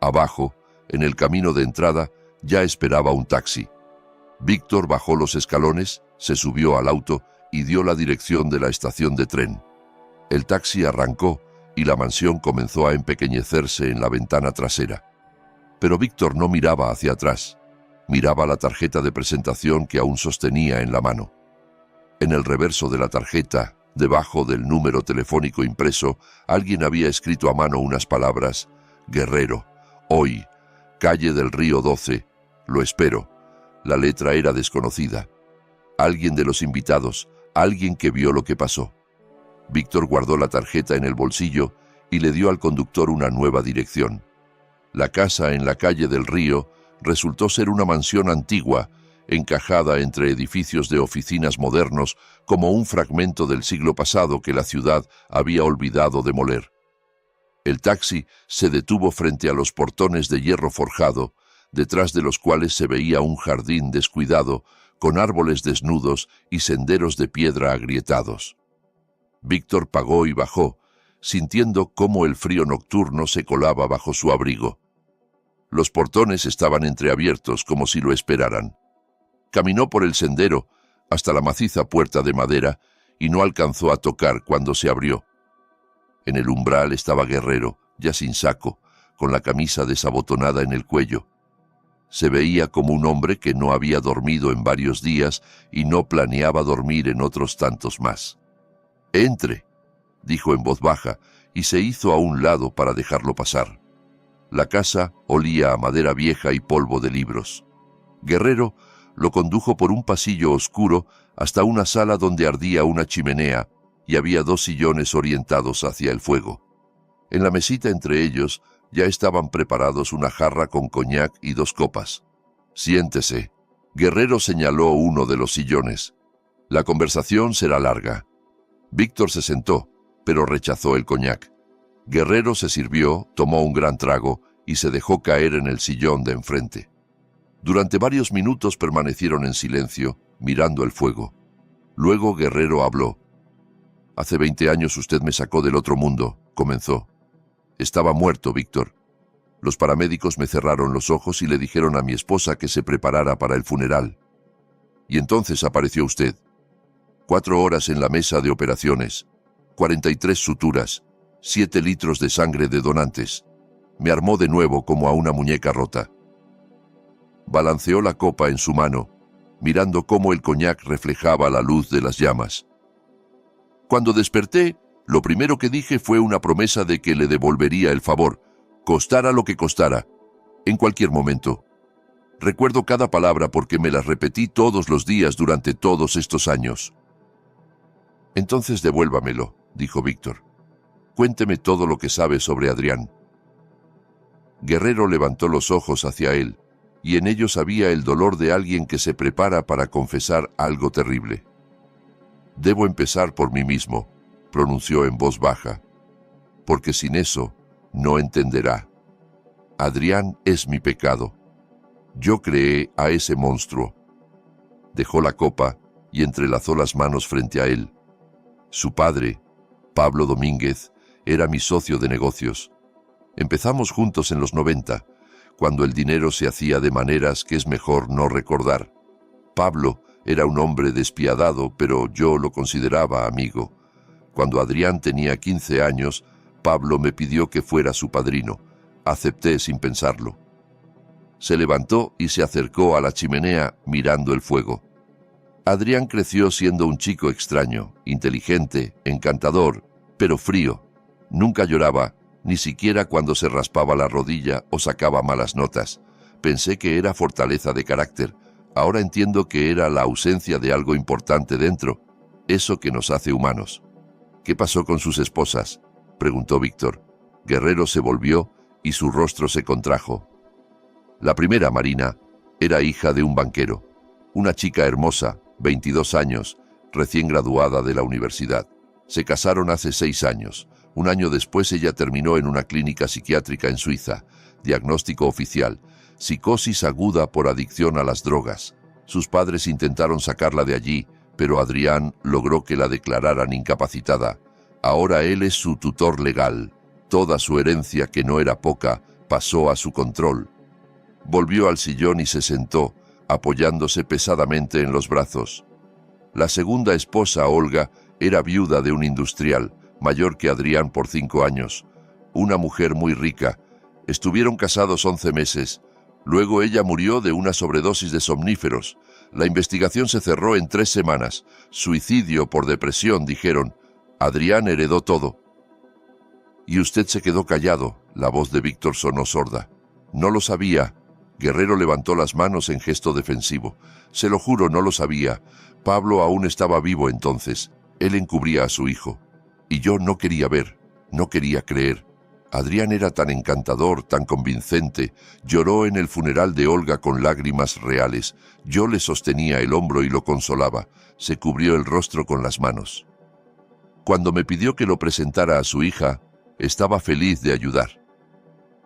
Abajo, en el camino de entrada, ya esperaba un taxi. Víctor bajó los escalones, se subió al auto y dio la dirección de la estación de tren. El taxi arrancó y la mansión comenzó a empequeñecerse en la ventana trasera. Pero Víctor no miraba hacia atrás. Miraba la tarjeta de presentación que aún sostenía en la mano. En el reverso de la tarjeta, debajo del número telefónico impreso, alguien había escrito a mano unas palabras: «Guerrero, hoy, calle del Río 12, lo espero». La letra era desconocida. Alguien de los invitados, alguien que vio lo que pasó. Víctor guardó la tarjeta en el bolsillo y le dio al conductor una nueva dirección. La casa en la calle del Río resultó ser una mansión antigua, encajada entre edificios de oficinas modernos como un fragmento del siglo pasado que la ciudad había olvidado demoler. El taxi se detuvo frente a los portones de hierro forjado, detrás de los cuales se veía un jardín descuidado, con árboles desnudos y senderos de piedra agrietados. Víctor pagó y bajó, sintiendo cómo el frío nocturno se colaba bajo su abrigo. Los portones estaban entreabiertos como si lo esperaran. Caminó por el sendero hasta la maciza puerta de madera y no alcanzó a tocar cuando se abrió. En el umbral estaba Guerrero, ya sin saco, con la camisa desabotonada en el cuello. Se veía como un hombre que no había dormido en varios días y no planeaba dormir en otros tantos más. «Entre», dijo en voz baja, y se hizo a un lado para dejarlo pasar. La casa olía a madera vieja y polvo de libros. Guerrero lo condujo por un pasillo oscuro hasta una sala donde ardía una chimenea y había 2 sillones orientados hacia el fuego. En la mesita entre ellos ya estaban preparados una jarra con coñac y 2 copas. «Siéntese». Guerrero señaló uno de los sillones. «La conversación será larga». Víctor se sentó, pero rechazó el coñac. Guerrero se sirvió, tomó un gran trago y se dejó caer en el sillón de enfrente. Durante varios minutos permanecieron en silencio, mirando el fuego. Luego Guerrero habló. «Hace 20 años usted me sacó del otro mundo», comenzó. «Estaba muerto, Víctor. Los paramédicos me cerraron los ojos y le dijeron a mi esposa que se preparara para el funeral. Y entonces apareció usted. 4 horas en la mesa de operaciones, 43 suturas, 7 litros de sangre de donantes. Me armó de nuevo como a una muñeca rota». Balanceó la copa en su mano, mirando cómo el coñac reflejaba la luz de las llamas. «Cuando desperté, lo primero que dije fue una promesa de que le devolvería el favor, costara lo que costara, en cualquier momento. Recuerdo cada palabra porque me las repetí todos los días durante todos estos años». «Entonces devuélvamelo», dijo Víctor. «Cuénteme todo lo que sabe sobre Adrián». Guerrero levantó los ojos hacia él, y en ellos había el dolor de alguien que se prepara para confesar algo terrible. «Debo empezar por mí mismo», pronunció en voz baja, «porque sin eso no entenderá. Adrián es mi pecado. Yo creé a ese monstruo». Dejó la copa y entrelazó las manos frente a él. Su padre, Pablo Domínguez, era mi socio de negocios. Empezamos juntos en los 90, cuando el dinero se hacía de maneras que es mejor no recordar. Pablo era un hombre despiadado, pero yo lo consideraba amigo. Cuando Adrián tenía 15 años, Pablo me pidió que fuera su padrino. Acepté sin pensarlo. Se levantó y se acercó a la chimenea mirando el fuego. Adrián creció siendo un chico extraño, inteligente, encantador, pero frío. Nunca lloraba, ni siquiera cuando se raspaba la rodilla o sacaba malas notas. Pensé que era fortaleza de carácter. Ahora entiendo que era la ausencia de algo importante dentro, eso que nos hace humanos. «¿Qué pasó con sus esposas?», preguntó Víctor. Guerrero se volvió y su rostro se contrajo. La primera, Marina, era hija de un banquero, una chica hermosa, 22 años, recién graduada de la universidad. Se casaron hace 6 años. Un año después ella terminó en una clínica psiquiátrica en Suiza. Diagnóstico oficial: psicosis aguda por adicción a las drogas. Sus padres intentaron sacarla de allí, pero Adrián logró que la declararan incapacitada. Ahora él es su tutor legal. Toda su herencia, que no era poca, pasó a su control. Volvió al sillón y se sentó, apoyándose pesadamente en los brazos. La segunda esposa, Olga, era viuda de un industrial, mayor que Adrián por 5 años. Una mujer muy rica. Estuvieron casados 11 meses. Luego ella murió de una sobredosis de somníferos. La investigación se cerró en 3 semanas. Suicidio por depresión, dijeron. Adrián heredó todo. Y usted se quedó callado. La voz de Víctor sonó sorda. No lo sabía. Guerrero levantó las manos en gesto defensivo. Se lo juro, no lo sabía. Pablo aún estaba vivo entonces. Él encubría a su hijo. Y yo no quería ver, no quería creer. Adrián era tan encantador, tan convincente. Lloró en el funeral de Olga con lágrimas reales. Yo le sostenía el hombro y lo consolaba. Se cubrió el rostro con las manos. Cuando me pidió que lo presentara a su hija, estaba feliz de ayudar.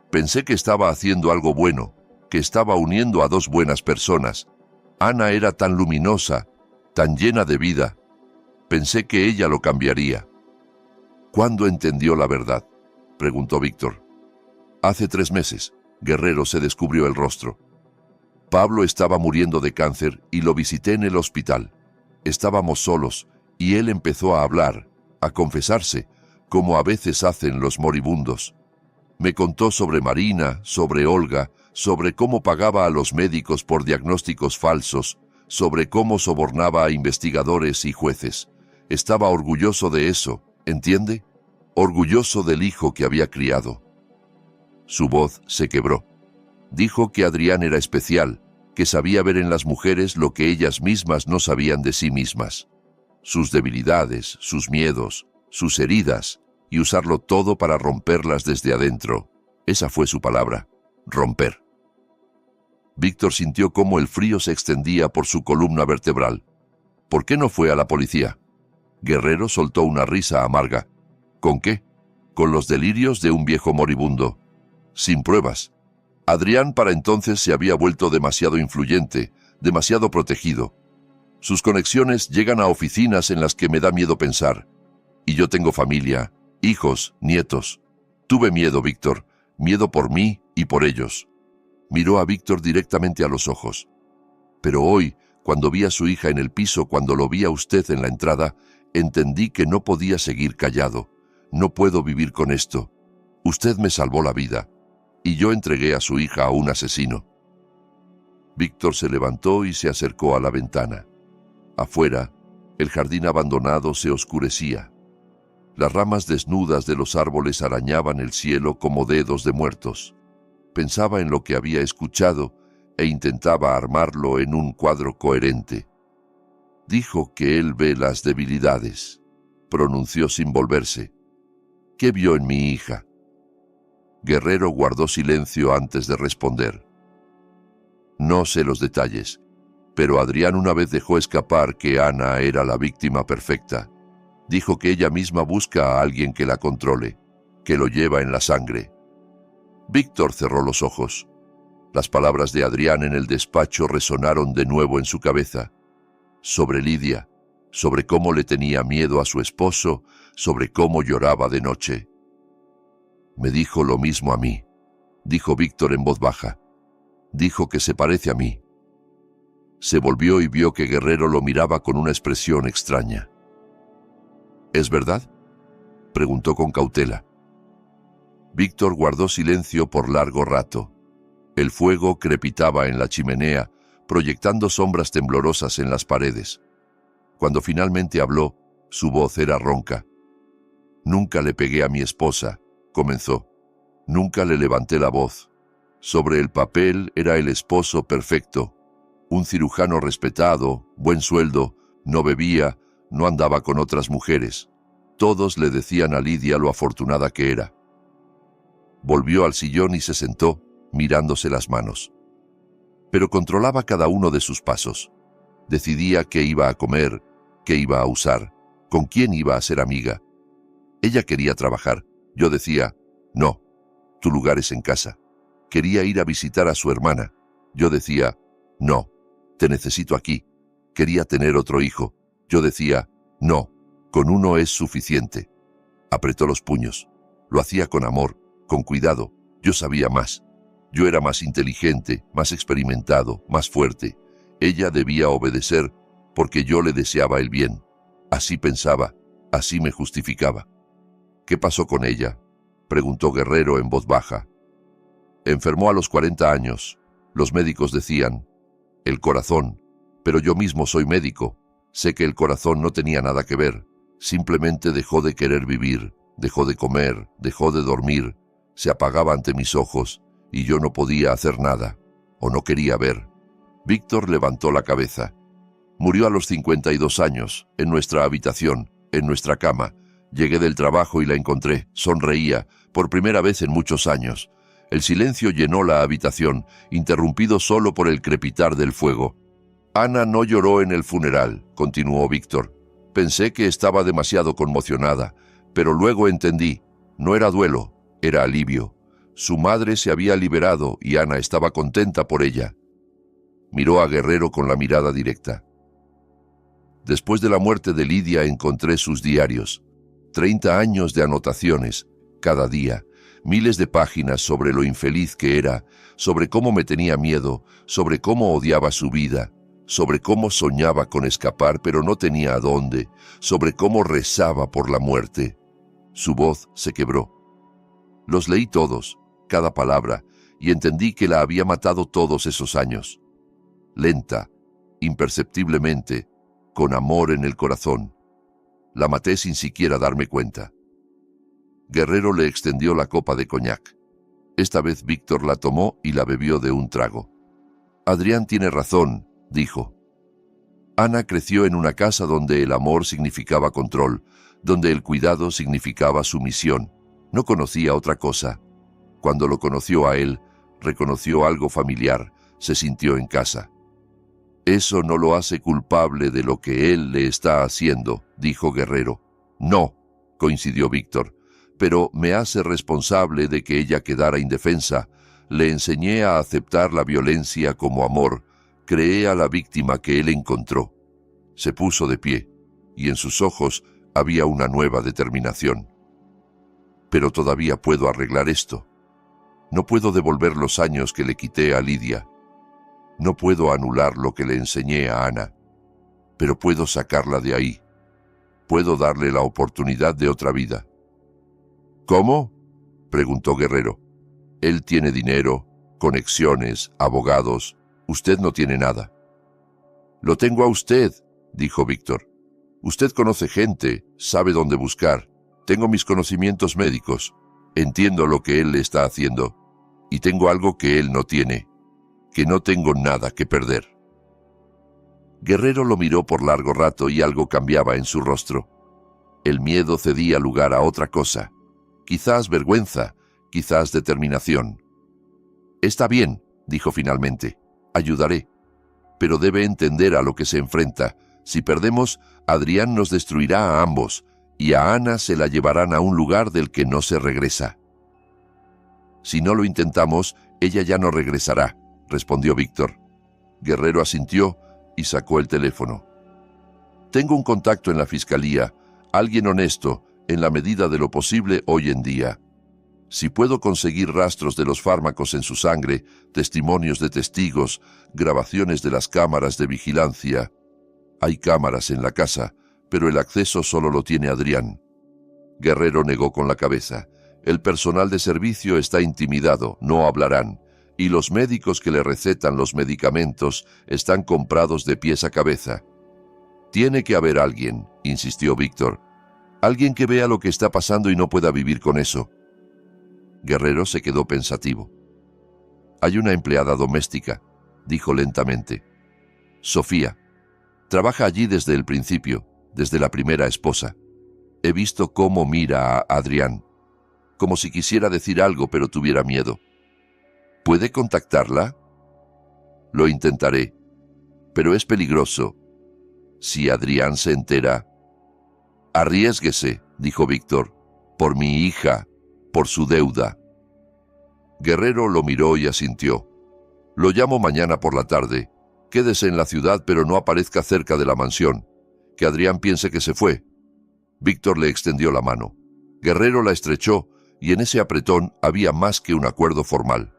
Pensé que estaba haciendo algo bueno, que estaba uniendo a dos buenas personas. Ana era tan luminosa, tan llena de vida. Pensé que ella lo cambiaría. ¿Cuándo entendió la verdad?, preguntó Víctor. Hace 3 meses. Guerrero se descubrió el rostro. Pablo estaba muriendo de cáncer y lo visité en el hospital. Estábamos solos y él empezó a hablar, a confesarse, como a veces hacen los moribundos. Me contó sobre Marina, sobre Olga, sobre cómo pagaba a los médicos por diagnósticos falsos, sobre cómo sobornaba a investigadores y jueces. Estaba orgulloso de eso, ¿entiende? Orgulloso del hijo que había criado. Su voz se quebró. Dijo que Adrián era especial, que sabía ver en las mujeres lo que ellas mismas no sabían de sí mismas. Sus debilidades, sus miedos, sus heridas, y usarlo todo para romperlas desde adentro. Esa fue su palabra, romper. Víctor sintió cómo el frío se extendía por su columna vertebral. ¿Por qué no fue a la policía? Guerrero soltó una risa amarga. ¿Con qué? Con los delirios de un viejo moribundo. Sin pruebas. Adrián para entonces se había vuelto demasiado influyente, demasiado protegido. Sus conexiones llegan a oficinas en las que me da miedo pensar. Y yo tengo familia, hijos, nietos. Tuve miedo, Víctor, miedo por mí y por ellos. Miró a Víctor directamente a los ojos. Pero hoy, cuando vi a su hija en el piso, cuando lo vi a usted en la entrada, entendí que no podía seguir callado. No puedo vivir con esto. Usted me salvó la vida, y yo entregué a su hija a un asesino. Víctor se levantó y se acercó a la ventana. Afuera, el jardín abandonado se oscurecía. Las ramas desnudas de los árboles arañaban el cielo como dedos de muertos. Pensaba en lo que había escuchado e intentaba armarlo en un cuadro coherente. Dijo que él ve las debilidades, pronunció sin volverse. ¿Qué vio en mi hija? Guerrero guardó silencio antes de responder. No sé los detalles, pero Adrián una vez dejó escapar que Ana era la víctima perfecta. Dijo que ella misma busca a alguien que la controle, que lo lleva en la sangre. Víctor cerró los ojos. Las palabras de Adrián en el despacho resonaron de nuevo en su cabeza. Sobre Lidia, sobre cómo le tenía miedo a su esposo, sobre cómo lloraba de noche. Me dijo lo mismo a mí, dijo Víctor en voz baja. Dijo que se parece a mí. Se volvió y vio que Guerrero lo miraba con una expresión extraña. ¿Es verdad?, preguntó con cautela. Víctor guardó silencio por largo rato. El fuego crepitaba en la chimenea, proyectando sombras temblorosas en las paredes. Cuando finalmente habló, su voz era ronca. Nunca le pegué a mi esposa, comenzó. Nunca le levanté la voz. Sobre el papel era el esposo perfecto. Un cirujano respetado, buen sueldo, no bebía, no andaba con otras mujeres. Todos le decían a Lidia lo afortunada que era. Volvió al sillón y se sentó, mirándose las manos. Pero controlaba cada uno de sus pasos. Decidía qué iba a comer, qué iba a usar, con quién iba a ser amiga. Ella quería trabajar. Yo decía, no, tu lugar es en casa. Quería ir a visitar a su hermana. Yo decía, no, te necesito aquí. Quería tener otro hijo. Yo decía, no, con uno es suficiente. Apretó los puños. Lo hacía con amor, con cuidado. Yo sabía más. Yo era más inteligente, más experimentado, más fuerte. Ella debía obedecer porque yo le deseaba el bien. Así pensaba, así me justificaba. ¿Qué pasó con ella?, preguntó Guerrero en voz baja. Enfermó a los 40 años. Los médicos decían, el corazón, pero yo mismo soy médico. Sé que el corazón no tenía nada que ver. Simplemente dejó de querer vivir, dejó de comer, dejó de dormir. Se apagaba ante mis ojos y yo no podía hacer nada, o no quería ver. Víctor levantó la cabeza. Murió a los 52 años, en nuestra habitación, en nuestra cama. Llegué del trabajo y la encontré. Sonreía, por primera vez en muchos años. El silencio llenó la habitación, interrumpido solo por el crepitar del fuego. Ana no lloró en el funeral, continuó Víctor. Pensé que estaba demasiado conmocionada, pero luego entendí. No era duelo, era alivio. Su madre se había liberado y Ana estaba contenta por ella. Miró a Guerrero con la mirada directa. Después de la muerte de Lidia encontré sus diarios. 30 años de anotaciones, cada día, miles de páginas sobre lo infeliz que era, sobre cómo me tenía miedo, sobre cómo odiaba su vida, sobre cómo soñaba con escapar pero no tenía a dónde, sobre cómo rezaba por la muerte. Su voz se quebró. Los leí todos, cada palabra, y entendí que la había matado todos esos años. Lenta, imperceptiblemente, con amor en el corazón. La maté sin siquiera darme cuenta. Guerrero le extendió la copa de coñac. Esta vez Víctor la tomó y la bebió de un trago. Adrián tiene razón, dijo. Ana creció en una casa donde el amor significaba control, donde el cuidado significaba sumisión. No conocía otra cosa. Cuando lo conoció a él, reconoció algo familiar, se sintió en casa. Eso no lo hace culpable de lo que él le está haciendo, dijo Guerrero. No, coincidió Víctor, pero me hace responsable de que ella quedara indefensa. Le enseñé a aceptar la violencia como amor, creé a la víctima que él encontró. Se puso de pie, y en sus ojos había una nueva determinación. Pero todavía puedo arreglar esto. No puedo devolver los años que le quité a Lidia. No puedo anular lo que le enseñé a Ana, pero puedo sacarla de ahí. Puedo darle la oportunidad de otra vida. ¿Cómo?, preguntó Guerrero. Él tiene dinero, conexiones, abogados. Usted no tiene nada. Lo tengo a usted, dijo Víctor. Usted conoce gente, sabe dónde buscar. Tengo mis conocimientos médicos. Entiendo lo que él le está haciendo. Y tengo algo que él no tiene. Que no tengo nada que perder. Guerrero lo miró por largo rato y algo cambiaba en su rostro. El miedo cedía lugar a otra cosa. Quizás vergüenza, quizás determinación. Está bien, dijo finalmente. Ayudaré. Pero debe entender a lo que se enfrenta. Si perdemos, Adrián nos destruirá a ambos, y a Ana se la llevarán a un lugar del que no se regresa. Si no lo intentamos, ella ya no regresará, respondió Víctor. Guerrero asintió y sacó el teléfono. Tengo un contacto en la fiscalía, alguien honesto, en la medida de lo posible hoy en día. Si puedo conseguir rastros de los fármacos en su sangre, testimonios de testigos, grabaciones de las cámaras de vigilancia. Hay cámaras en la casa, pero el acceso solo lo tiene Adrián. Guerrero negó con la cabeza. El personal de servicio está intimidado, no hablarán, y los médicos que le recetan los medicamentos están comprados de pies a cabeza. Tiene que haber alguien, insistió Víctor. Alguien que vea lo que está pasando y no pueda vivir con eso. Guerrero se quedó pensativo. Hay una empleada doméstica, dijo lentamente. Sofía. Trabaja allí desde el principio, desde la primera esposa. He visto cómo mira a Adrián, como si quisiera decir algo pero tuviera miedo. ¿Puede contactarla? Lo intentaré, pero es peligroso. Si Adrián se entera... Arriésguese, dijo Víctor, por mi hija, por su deuda. Guerrero lo miró y asintió. Lo llamo mañana por la tarde. Quédese en la ciudad pero no aparezca cerca de la mansión. Que Adrián piense que se fue. Víctor le extendió la mano. Guerrero la estrechó y en ese apretón había más que un acuerdo formal.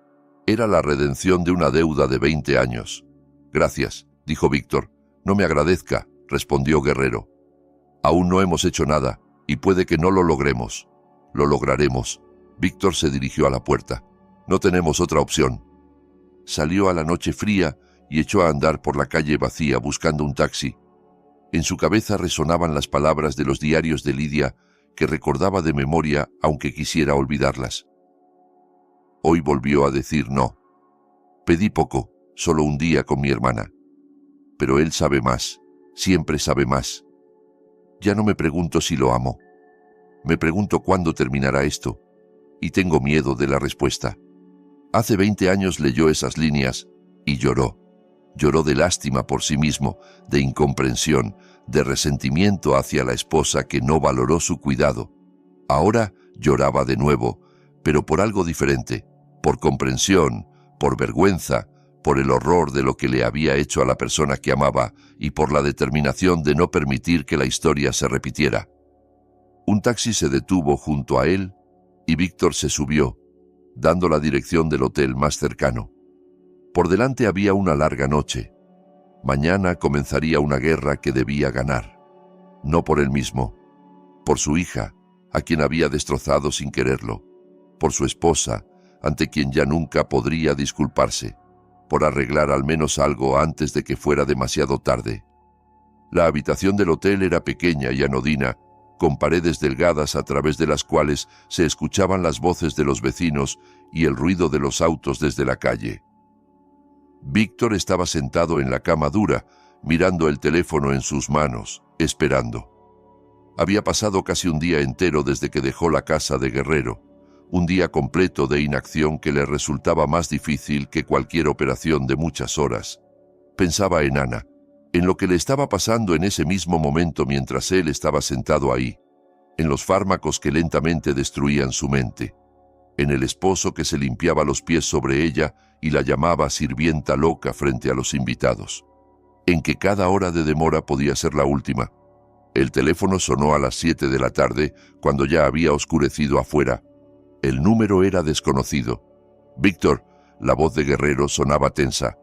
Era la redención de una deuda de 20 años. Gracias, dijo Víctor. No me agradezca, respondió Guerrero. Aún no hemos hecho nada y puede que no lo logremos. Lo lograremos. Víctor se dirigió a la puerta. No tenemos otra opción. Salió a la noche fría y echó a andar por la calle vacía buscando un taxi. En su cabeza resonaban las palabras de los diarios de Lidia que recordaba de memoria aunque quisiera olvidarlas. Hoy volvió a decir no. Pedí poco, solo un día con mi hermana. Pero él sabe más, siempre sabe más. Ya no me pregunto si lo amo. Me pregunto cuándo terminará esto, y tengo miedo de la respuesta. Hace 20 años leyó esas líneas y lloró. Lloró de lástima por sí mismo, de incomprensión, de resentimiento hacia la esposa que no valoró su cuidado. Ahora lloraba de nuevo, pero por algo diferente, por comprensión, por vergüenza, por el horror de lo que le había hecho a la persona que amaba y por la determinación de no permitir que la historia se repitiera. Un taxi se detuvo junto a él y Víctor se subió, dando la dirección del hotel más cercano. Por delante había una larga noche. Mañana comenzaría una guerra que debía ganar. No por él mismo, por su hija, a quien había destrozado sin quererlo, por su esposa, ante quien ya nunca podría disculparse, por arreglar al menos algo antes de que fuera demasiado tarde. La habitación del hotel era pequeña y anodina, con paredes delgadas a través de las cuales se escuchaban las voces de los vecinos y el ruido de los autos desde la calle. Víctor estaba sentado en la cama dura, mirando el teléfono en sus manos, esperando. Había pasado casi un día entero desde que dejó la casa de Guerrero, un día completo de inacción que le resultaba más difícil que cualquier operación de muchas horas. Pensaba en Ana, en lo que le estaba pasando en ese mismo momento mientras él estaba sentado ahí, en los fármacos que lentamente destruían su mente, en el esposo que se limpiaba los pies sobre ella y la llamaba sirvienta loca frente a los invitados, en que cada hora de demora podía ser la última. El teléfono sonó a las 7 de la tarde, cuando ya había oscurecido afuera. El número era desconocido. Víctor, la voz de Guerrero sonaba tensa.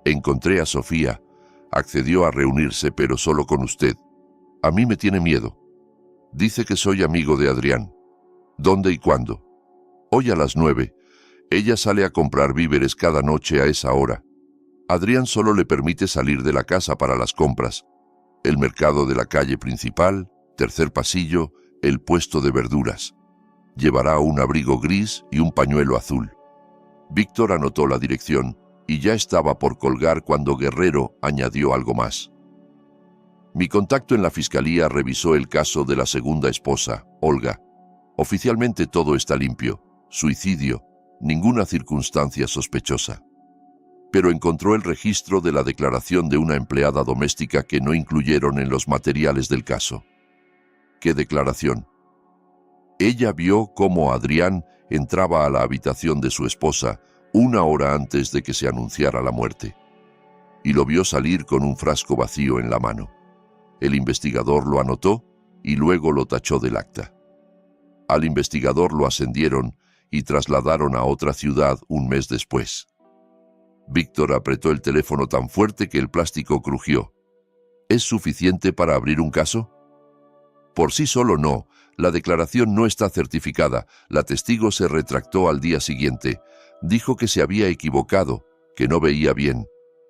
Encontré a Sofía. Accedió a reunirse, pero solo con usted. A mí me tiene miedo. Dice que soy amigo de Adrián. ¿Dónde y cuándo? Hoy a las 9. Ella sale a comprar víveres cada noche a esa hora. Adrián solo le permite salir de la casa para las compras. El mercado de la calle principal, tercer pasillo, el puesto de verduras. Llevará un abrigo gris y un pañuelo azul. Víctor anotó la dirección y ya estaba por colgar cuando Guerrero añadió algo más. Mi contacto en la fiscalía revisó el caso de la segunda esposa, Olga. Oficialmente todo está limpio. Suicidio, ninguna circunstancia sospechosa. Pero encontró el registro de la declaración de una empleada doméstica que no incluyeron en los materiales del caso. ¿Qué declaración? Ella vio cómo Adrián entraba a la habitación de su esposa 1 hora antes de que se anunciara la muerte, y lo vio salir con un frasco vacío en la mano. El investigador lo anotó y luego lo tachó del acta. Al investigador lo ascendieron y trasladaron a otra ciudad un mes después. Víctor apretó el teléfono tan fuerte que el plástico crujió. ¿Es suficiente para abrir un caso? Por sí solo no. La declaración no está certificada. La testigo se retractó al día siguiente. Dijo que se había equivocado, que no veía bien.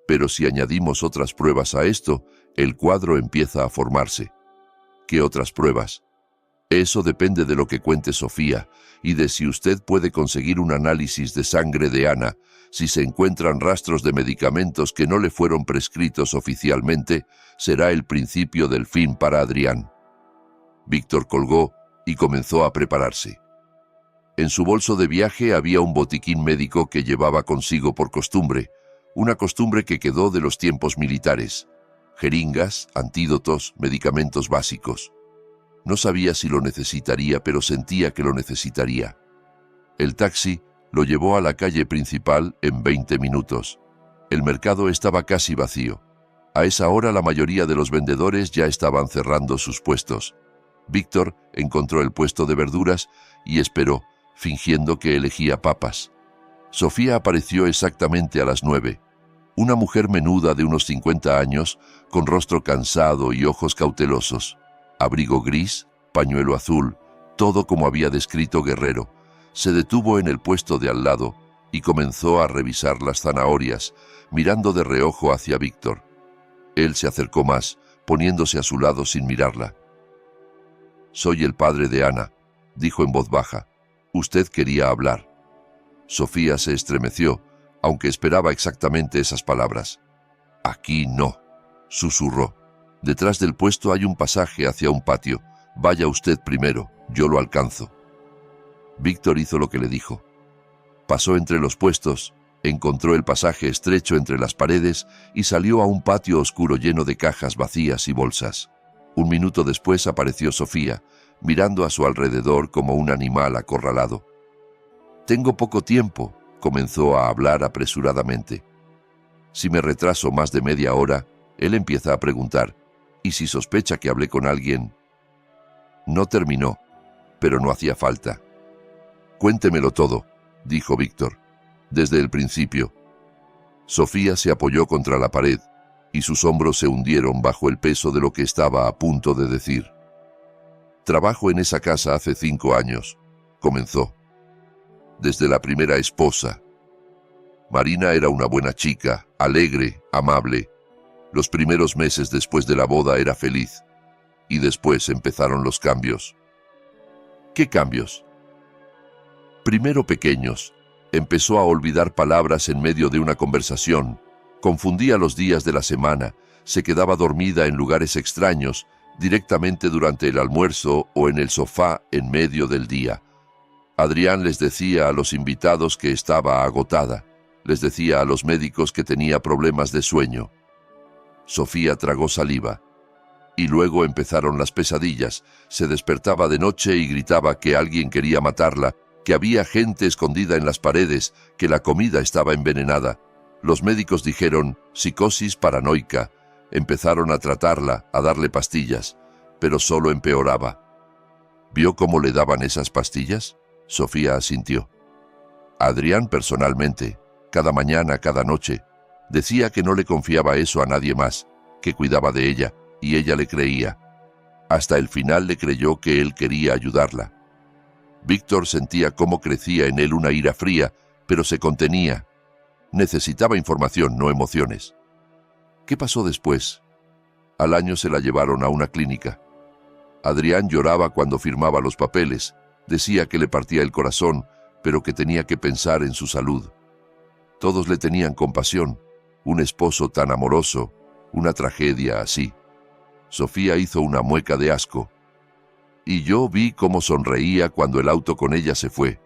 Pero si añadimos otras pruebas a esto, el cuadro empieza a formarse. ¿Qué otras pruebas? Eso depende de lo que cuente Sofía y de si usted puede conseguir un análisis de sangre de Ana. Si se encuentran rastros de medicamentos que no le fueron prescritos oficialmente, será el principio del fin para Adrián. Víctor colgó y comenzó a prepararse. En su bolso de viaje había un botiquín médico que llevaba consigo por costumbre, una costumbre que quedó de los tiempos militares. Jeringas, antídotos, medicamentos básicos. No sabía si lo necesitaría, pero sentía que lo necesitaría. El taxi lo llevó a la calle principal en 20 minutos. El mercado estaba casi vacío. A esa hora la mayoría de los vendedores ya estaban cerrando sus puestos. Víctor encontró el puesto de verduras y esperó, fingiendo que elegía papas. Sofía apareció exactamente a las 9. Una mujer menuda de unos 50 años, con rostro cansado y ojos cautelosos. Abrigo gris, pañuelo azul, todo como había descrito Guerrero. Se detuvo en el puesto de al lado y comenzó a revisar las zanahorias, mirando de reojo hacia Víctor. Él se acercó más, poniéndose a su lado sin mirarla. «Soy el padre de Ana», dijo en voz baja. «Usted quería hablar». Sofía se estremeció, aunque esperaba exactamente esas palabras. «Aquí no», susurró. «Detrás del puesto hay un pasaje hacia un patio. Vaya usted primero». Yo lo alcanzo. Víctor hizo lo que le dijo. Pasó entre los puestos, encontró el pasaje estrecho entre las paredes y salió a un patio oscuro lleno de cajas vacías y bolsas. Un minuto después apareció Sofía, mirando a su alrededor como un animal acorralado. «Tengo poco tiempo», comenzó a hablar apresuradamente. Si me retraso más de media hora, él empieza a preguntar, ¿y si sospecha que hablé con alguien? No terminó, pero no hacía falta. «Cuéntemelo todo», dijo Víctor, desde el principio. Sofía se apoyó contra la pared y sus hombros se hundieron bajo el peso de lo que estaba a punto de decir. «Trabajo en esa casa hace 5 años», comenzó. «Desde la primera esposa. Marina era una buena chica, alegre, amable. Los primeros meses después de la boda era feliz. Y después empezaron los cambios». «¿Qué cambios?» «Primero pequeños. Empezó a olvidar palabras en medio de una conversación. Confundía los días de la semana. Se quedaba dormida en lugares extraños, directamente durante el almuerzo o en el sofá en medio del día. Adrián les decía a los invitados que estaba agotada. Les decía a los médicos que tenía problemas de sueño». Sofía tragó saliva. Y luego empezaron las pesadillas. Se despertaba de noche y gritaba que alguien quería matarla, que había gente escondida en las paredes, que la comida estaba envenenada. Los médicos dijeron psicosis paranoica. Empezaron a tratarla, a darle pastillas, pero solo empeoraba. ¿Vio cómo le daban esas pastillas? Sofía asintió. Adrián personalmente, cada mañana, cada noche. Decía que no le confiaba eso a nadie más, que cuidaba de ella, y ella le creía. Hasta el final le creyó que él quería ayudarla. Víctor sentía cómo crecía en él una ira fría, pero se contenía. Necesitaba información, no emociones. ¿Qué pasó después? Al año se la llevaron a una clínica. Adrián lloraba cuando firmaba los papeles. Decía que le partía el corazón, pero que tenía que pensar en su salud. Todos le tenían compasión. Un esposo tan amoroso, una tragedia así. Sofía hizo una mueca de asco. Y yo vi cómo sonreía cuando el auto con ella se fue.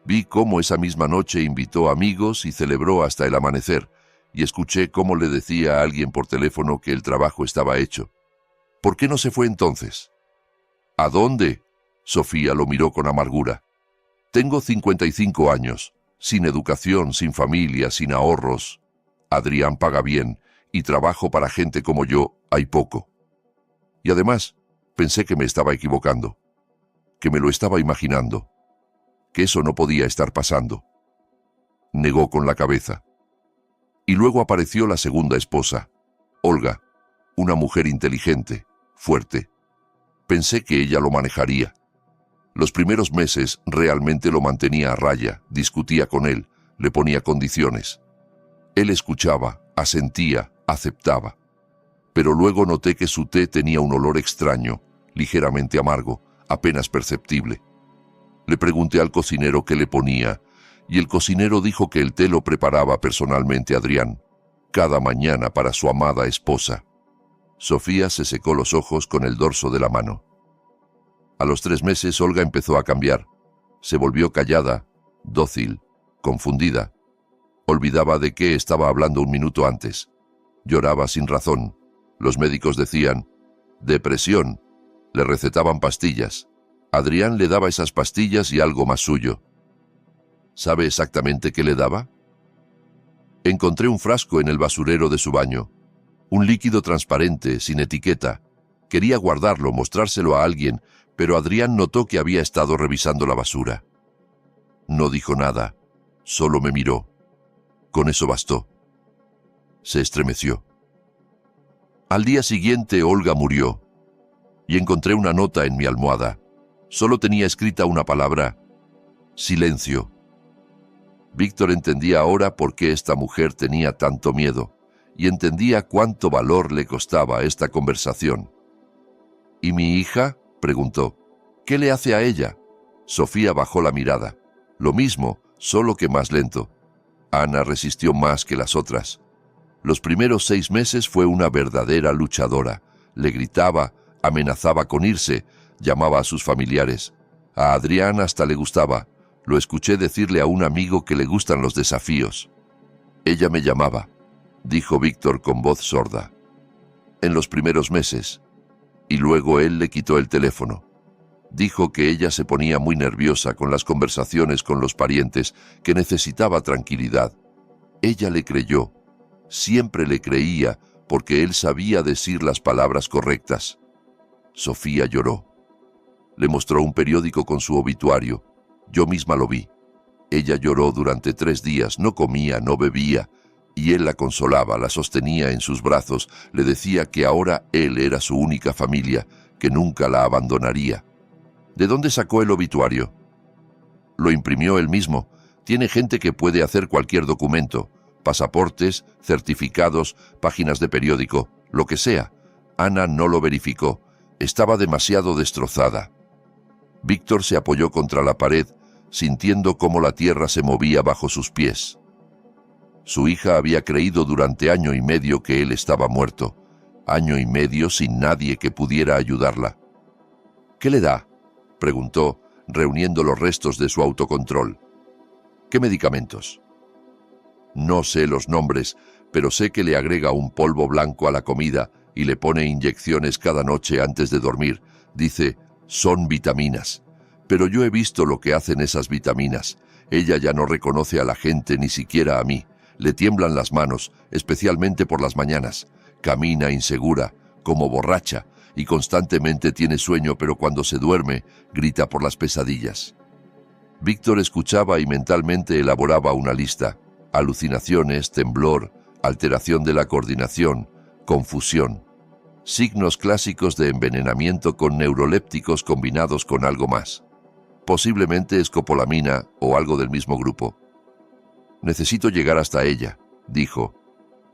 Vi cómo esa misma noche invitó amigos y celebró hasta el amanecer, y escuché cómo le decía a alguien por teléfono que el trabajo estaba hecho. ¿Por qué no se fue entonces? ¿A dónde? Sofía lo miró con amargura. Tengo 55 años, sin educación, sin familia, sin ahorros. Adrián paga bien, y trabajo para gente como yo hay poco. Y además, pensé que me estaba equivocando, que me lo estaba imaginando, que eso no podía estar pasando. Negó con la cabeza. Y luego apareció la segunda esposa, Olga, una mujer inteligente, fuerte. Pensé que ella lo manejaría. Los primeros meses realmente lo mantenía a raya, discutía con él, le ponía condiciones. Él escuchaba, asentía, aceptaba. Pero luego noté que su té tenía un olor extraño, ligeramente amargo, apenas perceptible. Le pregunté al cocinero qué le ponía, y el cocinero dijo que el té lo preparaba personalmente Adrián, cada mañana para su amada esposa. Sofía se secó los ojos con el dorso de la mano. A los 3 meses Olga empezó a cambiar. Se volvió callada, dócil, confundida. Olvidaba de qué estaba hablando un minuto antes. Lloraba sin razón. Los médicos decían, depresión. Le recetaban pastillas. Adrián le daba esas pastillas y algo más suyo. ¿Sabe exactamente qué le daba? Encontré un frasco en el basurero de su baño. Un líquido transparente, sin etiqueta. Quería guardarlo, mostrárselo a alguien, pero Adrián notó que había estado revisando la basura. No dijo nada, solo me miró. Con eso bastó. Se estremeció. Al día siguiente Olga murió, y encontré una nota en mi almohada. Solo tenía escrita una palabra: silencio. Víctor entendía ahora por qué esta mujer tenía tanto miedo, y entendía cuánto valor le costaba esta conversación. ¿Y mi hija?, preguntó. ¿Qué le hace a ella? Sofía bajó la mirada. Lo mismo, solo que más lento. Ana resistió más que las otras. Los primeros 6 meses fue una verdadera luchadora. Le gritaba, amenazaba con irse, llamaba a sus familiares. A Adrián hasta le gustaba. Lo escuché decirle a un amigo que le gustan los desafíos. Ella me llamaba, dijo Víctor con voz sorda. En los primeros meses. Y luego él le quitó el teléfono. Dijo que ella se ponía muy nerviosa con las conversaciones con los parientes, que necesitaba tranquilidad. Ella le creyó. Siempre le creía, porque él sabía decir las palabras correctas. Sofía lloró. Le mostró un periódico con su obituario. Yo misma lo vi. Ella lloró durante 3 días, no comía, no bebía, y él la consolaba, la sostenía en sus brazos, le decía que ahora él era su única familia, que nunca la abandonaría. ¿De dónde sacó el obituario? Lo imprimió él mismo. Tiene gente que puede hacer cualquier documento, pasaportes, certificados, páginas de periódico, lo que sea. Ana no lo verificó. Estaba demasiado destrozada. Víctor se apoyó contra la pared, sintiendo cómo la tierra se movía bajo sus pies. Su hija había creído durante 1 año y medio que él estaba muerto. 1 año y medio sin nadie que pudiera ayudarla. ¿Qué le da?, preguntó, reuniendo los restos de su autocontrol. ¿Qué medicamentos? No sé los nombres, pero sé que le agrega un polvo blanco a la comida y le pone inyecciones cada noche antes de dormir. Dice, son vitaminas. Pero yo he visto lo que hacen esas vitaminas. Ella ya no reconoce a la gente, ni siquiera a mí. Le tiemblan las manos, especialmente por las mañanas. Camina insegura, como borracha, y constantemente tiene sueño, pero cuando se duerme, grita por las pesadillas. Víctor escuchaba y mentalmente elaboraba una lista. Alucinaciones, temblor, alteración de la coordinación, confusión. Signos clásicos de envenenamiento con neurolépticos combinados con algo más. Posiblemente escopolamina o algo del mismo grupo. Necesito llegar hasta ella, dijo.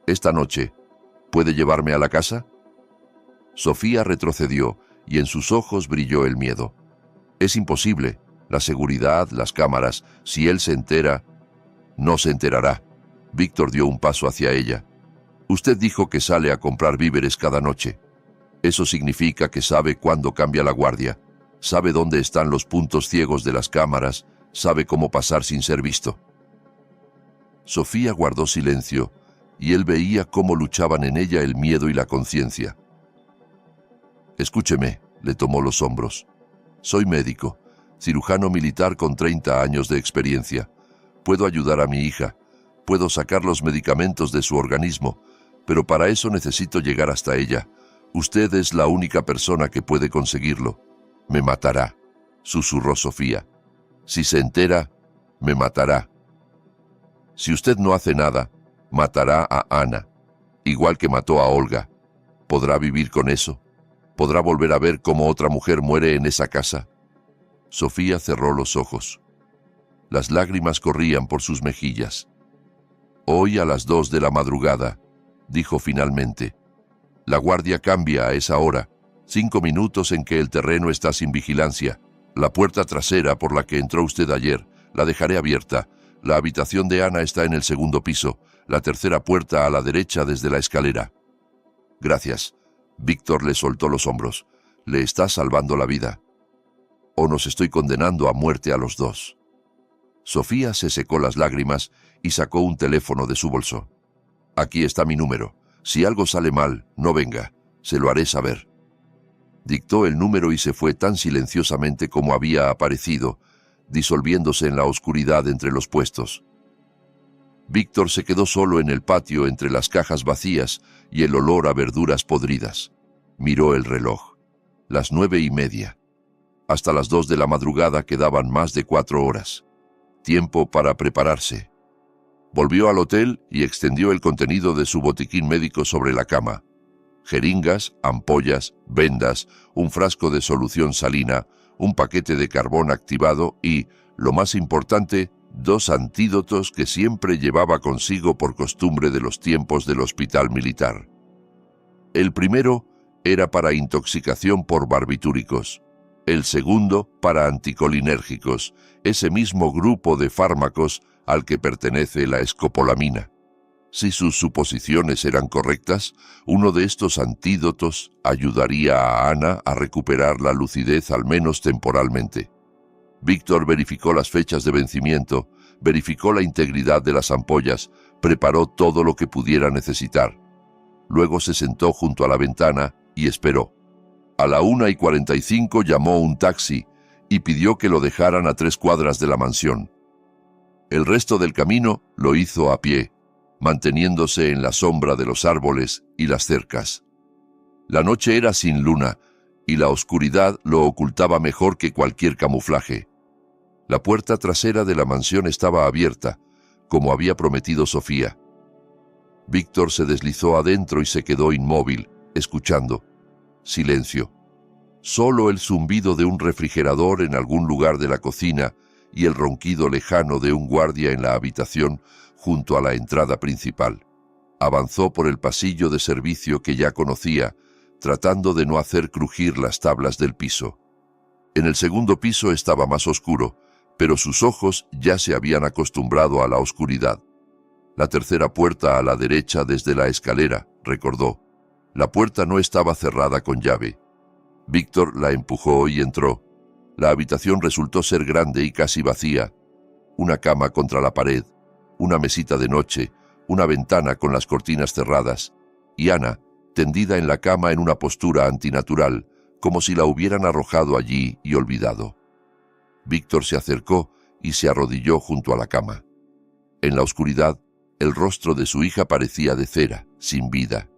Esta noche, ¿puede llevarme a la casa? Sofía retrocedió y en sus ojos brilló el miedo. Es imposible. La seguridad, las cámaras, si él se entera... No se enterará. Víctor dio un paso hacia ella. Usted dijo que sale a comprar víveres cada noche. Eso significa que sabe cuándo cambia la guardia, sabe dónde están los puntos ciegos de las cámaras, sabe cómo pasar sin ser visto. Sofía guardó silencio, y él veía cómo luchaban en ella el miedo y la conciencia. Escúcheme, le tomó los hombros. Soy médico, cirujano militar con 30 años de experiencia. Puedo ayudar a mi hija, puedo sacar los medicamentos de su organismo, pero para eso necesito llegar hasta ella. Usted es la única persona que puede conseguirlo. Me matará, susurró Sofía. Si se entera, me matará. Si usted no hace nada, matará a Ana, igual que mató a Olga. ¿Podrá vivir con eso? ¿Podrá volver a ver cómo otra mujer muere en esa casa? Sofía cerró los ojos. Las lágrimas corrían por sus mejillas. Hoy a las 2 de la madrugada, dijo finalmente. La guardia cambia a esa hora, 5 minutos en que el terreno está sin vigilancia. La puerta trasera por la que entró usted ayer, la dejaré abierta. La habitación de Ana está en el 2.º piso, la tercera puerta a la derecha desde la escalera. Gracias. Víctor le soltó los hombros. Le está salvando la vida. O nos estoy condenando a muerte a los dos. Sofía se secó las lágrimas y sacó un teléfono de su bolso. Aquí está mi número. Si algo sale mal, no venga. Se lo haré saber. Dictó el número y se fue tan silenciosamente como había aparecido, disolviéndose en la oscuridad entre los puestos. Víctor se quedó solo en el patio entre las cajas vacías y el olor a verduras podridas. Miró el reloj. Las 9:30. Hasta las 2 de la madrugada quedaban más de 4 horas. Tiempo para prepararse. Volvió al hotel y extendió el contenido de su botiquín médico sobre la cama. Jeringas, ampollas, vendas, un frasco de solución salina, un paquete de carbón activado y, lo más importante, 2 antídotos que siempre llevaba consigo por costumbre de los tiempos del hospital militar. El primero era para intoxicación por barbitúricos. El segundo para anticolinérgicos, ese mismo grupo de fármacos al que pertenece la escopolamina. Si sus suposiciones eran correctas, uno de estos antídotos ayudaría a Ana a recuperar la lucidez al menos temporalmente. Víctor verificó las fechas de vencimiento, verificó la integridad de las ampollas, preparó todo lo que pudiera necesitar. Luego se sentó junto a la ventana y esperó. A la 1:45 llamó un taxi y pidió que lo dejaran a 3 cuadras de la mansión. El resto del camino lo hizo a pie, manteniéndose en la sombra de los árboles y las cercas. La noche era sin luna y la oscuridad lo ocultaba mejor que cualquier camuflaje. La puerta trasera de la mansión estaba abierta, como había prometido Sofía. Víctor se deslizó adentro y se quedó inmóvil, escuchando. Silencio. Solo el zumbido de un refrigerador en algún lugar de la cocina y el ronquido lejano de un guardia en la habitación junto a la entrada principal. Avanzó por el pasillo de servicio que ya conocía, tratando de no hacer crujir las tablas del piso. En el segundo piso estaba más oscuro, pero sus ojos ya se habían acostumbrado a la oscuridad. La tercera puerta a la derecha desde la escalera, recordó. La puerta no estaba cerrada con llave. Víctor la empujó y entró. La habitación resultó ser grande y casi vacía. Una cama contra la pared, una mesita de noche, una ventana con las cortinas cerradas, y Ana, tendida en la cama en una postura antinatural, como si la hubieran arrojado allí y olvidado. Víctor se acercó y se arrodilló junto a la cama. En la oscuridad, el rostro de su hija parecía de cera, sin vida.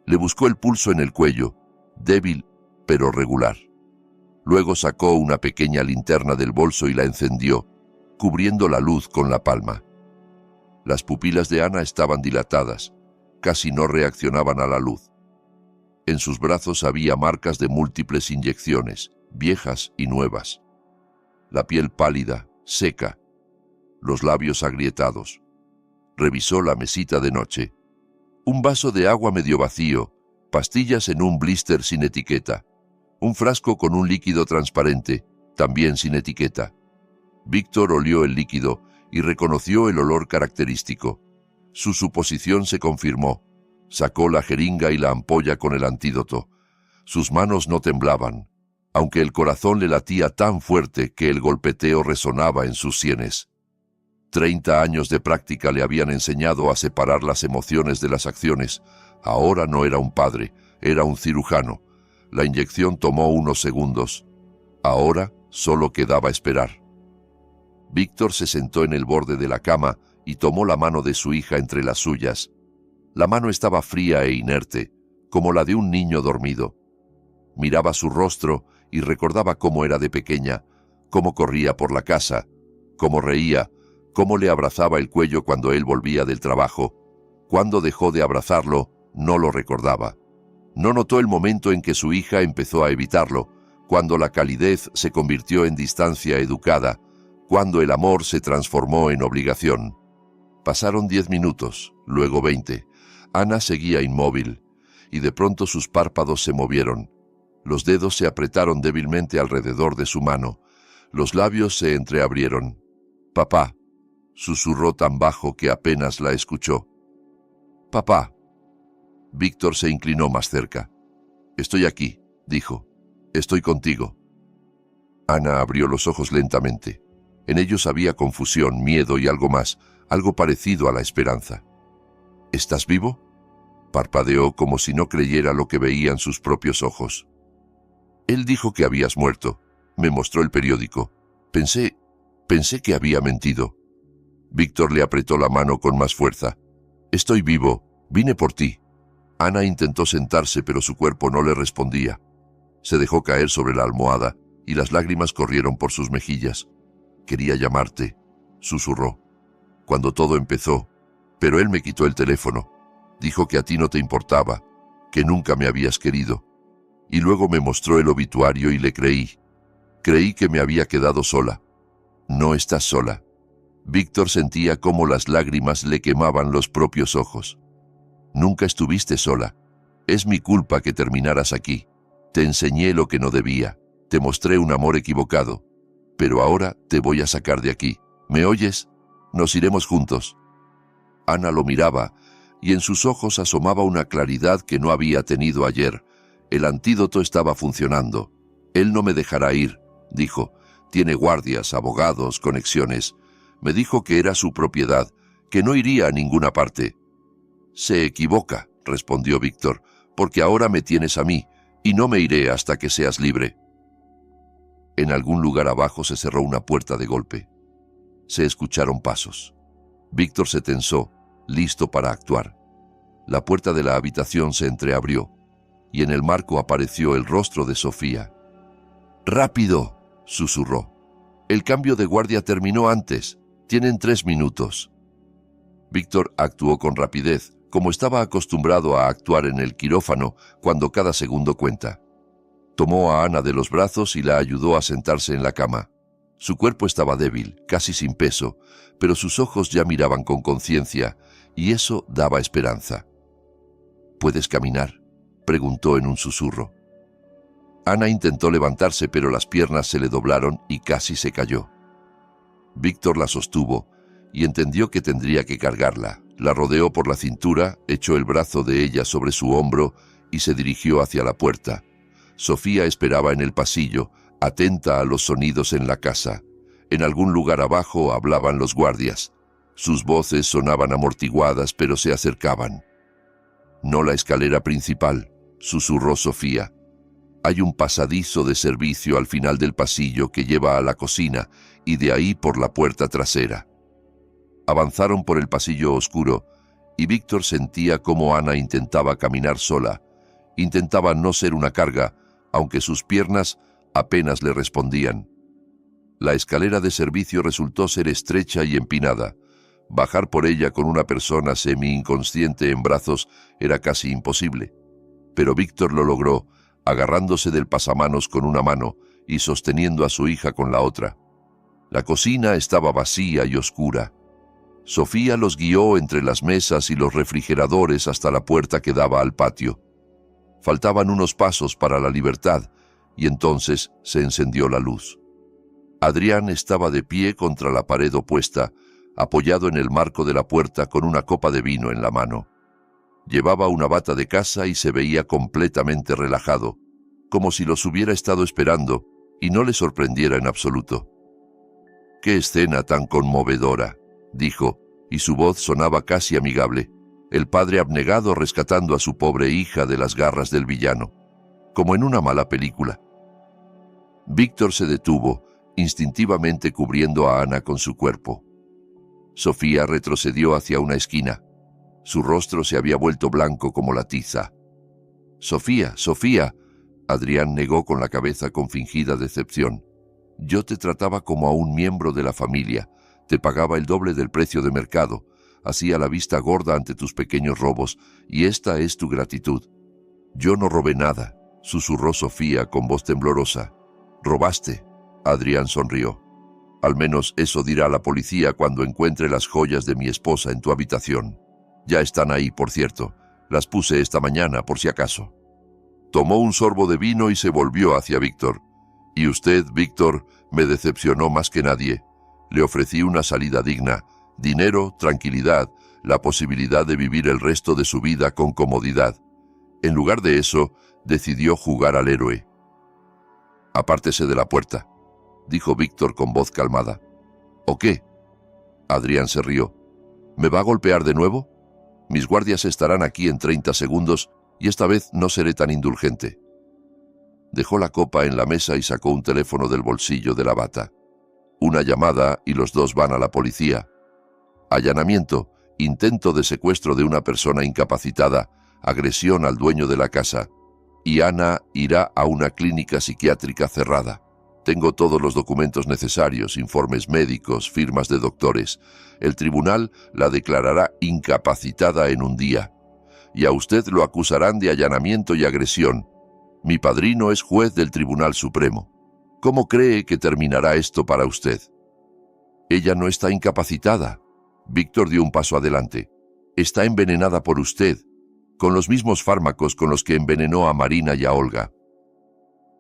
Le buscó el pulso en el cuello, débil pero regular. Luego sacó una pequeña linterna del bolso y la encendió, cubriendo la luz con la palma. Las pupilas de Ana estaban dilatadas, casi no reaccionaban a la luz. En sus brazos había marcas de múltiples inyecciones, viejas y nuevas. La piel pálida, seca, los labios agrietados. Revisó la mesita de noche. Un vaso de agua medio vacío, pastillas en un blister sin etiqueta, un frasco con un líquido transparente, también sin etiqueta. Víctor olió el líquido y reconoció el olor característico. Su suposición se confirmó. Sacó la jeringa y la ampolla con el antídoto. Sus manos no temblaban, aunque el corazón le latía tan fuerte que el golpeteo resonaba en sus sienes. 30 años de práctica le habían enseñado a separar las emociones de las acciones. Ahora no era un padre, era un cirujano. La inyección tomó unos segundos. Ahora solo quedaba esperar. Víctor se sentó en el borde de la cama y tomó la mano de su hija entre las suyas. La mano estaba fría e inerte, como la de un niño dormido. Miraba su rostro y recordaba cómo era de pequeña, cómo corría por la casa, cómo reía, cómo le abrazaba el cuello cuando él volvía del trabajo. Cuando dejó de abrazarlo, no lo recordaba. No notó el momento en que su hija empezó a evitarlo, cuando la calidez se convirtió en distancia educada, cuando el amor se transformó en obligación. Pasaron 10 minutos, luego 20. Ana seguía inmóvil, y de pronto sus párpados se movieron. Los dedos se apretaron débilmente alrededor de su mano. Los labios se entreabrieron. «Papá», susurró tan bajo que apenas la escuchó. «Papá». Víctor se inclinó más cerca. «Estoy aquí», dijo. «Estoy contigo». Ana abrió los ojos lentamente. En ellos había confusión, miedo y algo más, algo parecido a la esperanza. «¿Estás vivo?», parpadeó como si no creyera lo que veían sus propios ojos. «Él dijo que habías muerto. Me mostró el periódico. Pensé que había mentido». Víctor le apretó la mano con más fuerza. «Estoy vivo. Vine por ti». Ana intentó sentarse, pero su cuerpo no le respondía. Se dejó caer sobre la almohada y las lágrimas corrieron por sus mejillas. «Quería llamarte», susurró. «Cuando todo empezó, pero él me quitó el teléfono. Dijo que a ti no te importaba, que nunca me habías querido. Y luego me mostró el obituario y le creí. Creí que me había quedado sola». «No estás sola». Víctor sentía cómo las lágrimas le quemaban los propios ojos. «Nunca estuviste sola. Es mi culpa que terminaras aquí. Te enseñé lo que no debía. Te mostré un amor equivocado. Pero ahora te voy a sacar de aquí. ¿Me oyes? Nos iremos juntos». Ana lo miraba, y en sus ojos asomaba una claridad que no había tenido ayer. El antídoto estaba funcionando. «Él no me dejará ir», dijo. Tiene guardias, abogados, conexiones. Me dijo que era su propiedad, que no iría a ninguna parte. Se equivoca, respondió Víctor, porque ahora me tienes a mí, y no me iré hasta que seas libre. En algún lugar abajo se cerró una puerta de golpe. Se escucharon pasos. Víctor se tensó, listo para actuar. La puerta de la habitación se entreabrió, y en el marco apareció el rostro de Sofía. «¡Rápido!», susurró. «El cambio de guardia terminó antes. Tienen 3 minutos». Víctor actuó con rapidez, como estaba acostumbrado a actuar en el quirófano cuando cada segundo cuenta. Tomó a Ana de los brazos y la ayudó a sentarse en la cama. Su cuerpo estaba débil, casi sin peso, pero sus ojos ya miraban con conciencia, y eso daba esperanza. «¿Puedes caminar?», preguntó en un susurro. Ana intentó levantarse, pero las piernas se le doblaron y casi se cayó. Víctor la sostuvo y entendió que tendría que cargarla. La rodeó por la cintura, echó el brazo de ella sobre su hombro y se dirigió hacia la puerta. Sofía esperaba en el pasillo, atenta a los sonidos en la casa. En algún lugar abajo hablaban los guardias. Sus voces sonaban amortiguadas, pero se acercaban. «No la escalera principal», susurró Sofía. «Hay un pasadizo de servicio al final del pasillo que lleva a la cocina y de ahí por la puerta trasera». Avanzaron por el pasillo oscuro y Víctor sentía cómo Ana intentaba caminar sola. Intentaba no ser una carga, aunque sus piernas apenas le respondían. La escalera de servicio resultó ser estrecha y empinada. Bajar por ella con una persona semi-inconsciente en brazos era casi imposible. Pero Víctor lo logró, agarrándose del pasamanos con una mano y sosteniendo a su hija con la otra. La cocina estaba vacía y oscura. Sofía los guió entre las mesas y los refrigeradores hasta la puerta que daba al patio. Faltaban unos pasos para la libertad, y entonces se encendió la luz. Adrián estaba de pie contra la pared opuesta, apoyado en el marco de la puerta con una copa de vino en la mano. Llevaba una bata de casa y se veía completamente relajado, como si los hubiera estado esperando y no le sorprendiera en absoluto. «¡Qué escena tan conmovedora!», dijo, y su voz sonaba casi amigable. El padre abnegado rescatando a su pobre hija de las garras del villano, como en una mala película. Víctor se detuvo, instintivamente cubriendo a Ana con su cuerpo. Sofía retrocedió hacia una esquina. Su rostro se había vuelto blanco como la tiza. «Sofía, Sofía», Adrián negó con la cabeza con fingida decepción. «Yo te trataba como a un miembro de la familia. Te pagaba el doble del precio de mercado. Hacía la vista gorda ante tus pequeños robos, y esta es tu gratitud». «Yo no robé nada», susurró Sofía con voz temblorosa. «¿Robaste?», Adrián sonrió. «Al menos eso dirá la policía cuando encuentre las joyas de mi esposa en tu habitación. Ya están ahí, por cierto. Las puse esta mañana, por si acaso». Tomó un sorbo de vino y se volvió hacia Víctor. «Y usted, Víctor, me decepcionó más que nadie. Le ofrecí una salida digna, dinero, tranquilidad, la posibilidad de vivir el resto de su vida con comodidad. En lugar de eso, decidió jugar al héroe». «Apártese de la puerta», dijo Víctor con voz calmada. «¿O qué?». Adrián se rió. «¿Me va a golpear de nuevo? Mis guardias estarán aquí en 30 segundos y esta vez no seré tan indulgente». Dejó la copa en la mesa y sacó un teléfono del bolsillo de la bata. Una llamada y los dos van a la policía. Allanamiento, intento de secuestro de una persona incapacitada, agresión al dueño de la casa. Y Ana irá a una clínica psiquiátrica cerrada. Tengo todos los documentos necesarios, informes médicos, firmas de doctores. El tribunal la declarará incapacitada en un día. Y a usted lo acusarán de allanamiento y agresión. Mi padrino es juez del Tribunal Supremo. ¿Cómo cree que terminará esto para usted?». «Ella no está incapacitada». Víctor dio un paso adelante. «Está envenenada por usted, con los mismos fármacos con los que envenenó a Marina y a Olga».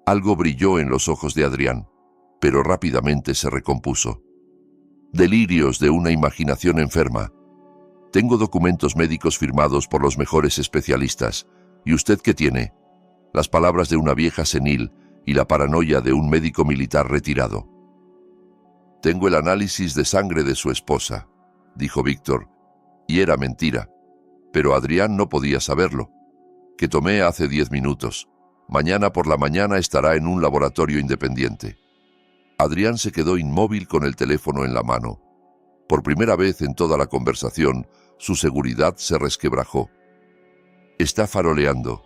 Algo brilló en los ojos de Adrián, pero rápidamente se recompuso. «Delirios de una imaginación enferma. Tengo documentos médicos firmados por los mejores especialistas. ¿Y usted qué tiene? Las palabras de una vieja senil y la paranoia de un médico militar retirado. Tengo el análisis de sangre de su esposa, dijo Víctor, y era mentira. Pero Adrián no podía saberlo. Que tomé hace 10 minutos. Mañana por la mañana estará en un laboratorio independiente. Adrián se quedó inmóvil con el teléfono en la mano. Por primera vez en toda la conversación, su seguridad se resquebrajó. Está faroleando.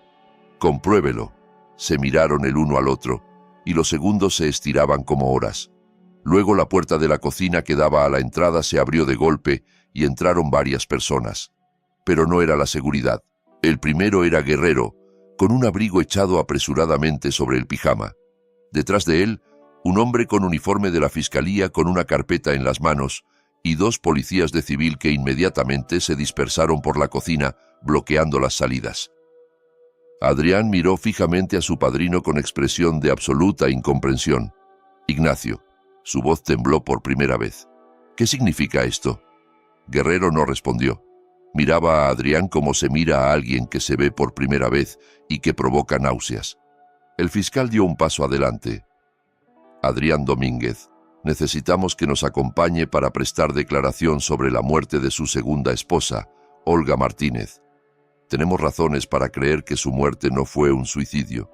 Compruébelo. Se miraron el uno al otro, y los segundos se estiraban como horas. Luego la puerta de la cocina que daba a la entrada se abrió de golpe y entraron varias personas. Pero no era la seguridad. El primero era Guerrero, con un abrigo echado apresuradamente sobre el pijama. Detrás de él, un hombre con uniforme de la fiscalía con una carpeta en las manos y 2 policías de civil que inmediatamente se dispersaron por la cocina, bloqueando las salidas. Adrián miró fijamente a su padrino con expresión de absoluta incomprensión. Ignacio. Su voz tembló por primera vez. ¿Qué significa esto? Guerrero no respondió. Miraba a Adrián como se mira a alguien que se ve por primera vez y que provoca náuseas. El fiscal dio un paso adelante. Adrián Domínguez, necesitamos que nos acompañe para prestar declaración sobre la muerte de su segunda esposa, Olga Martínez. Tenemos razones para creer que su muerte no fue un suicidio.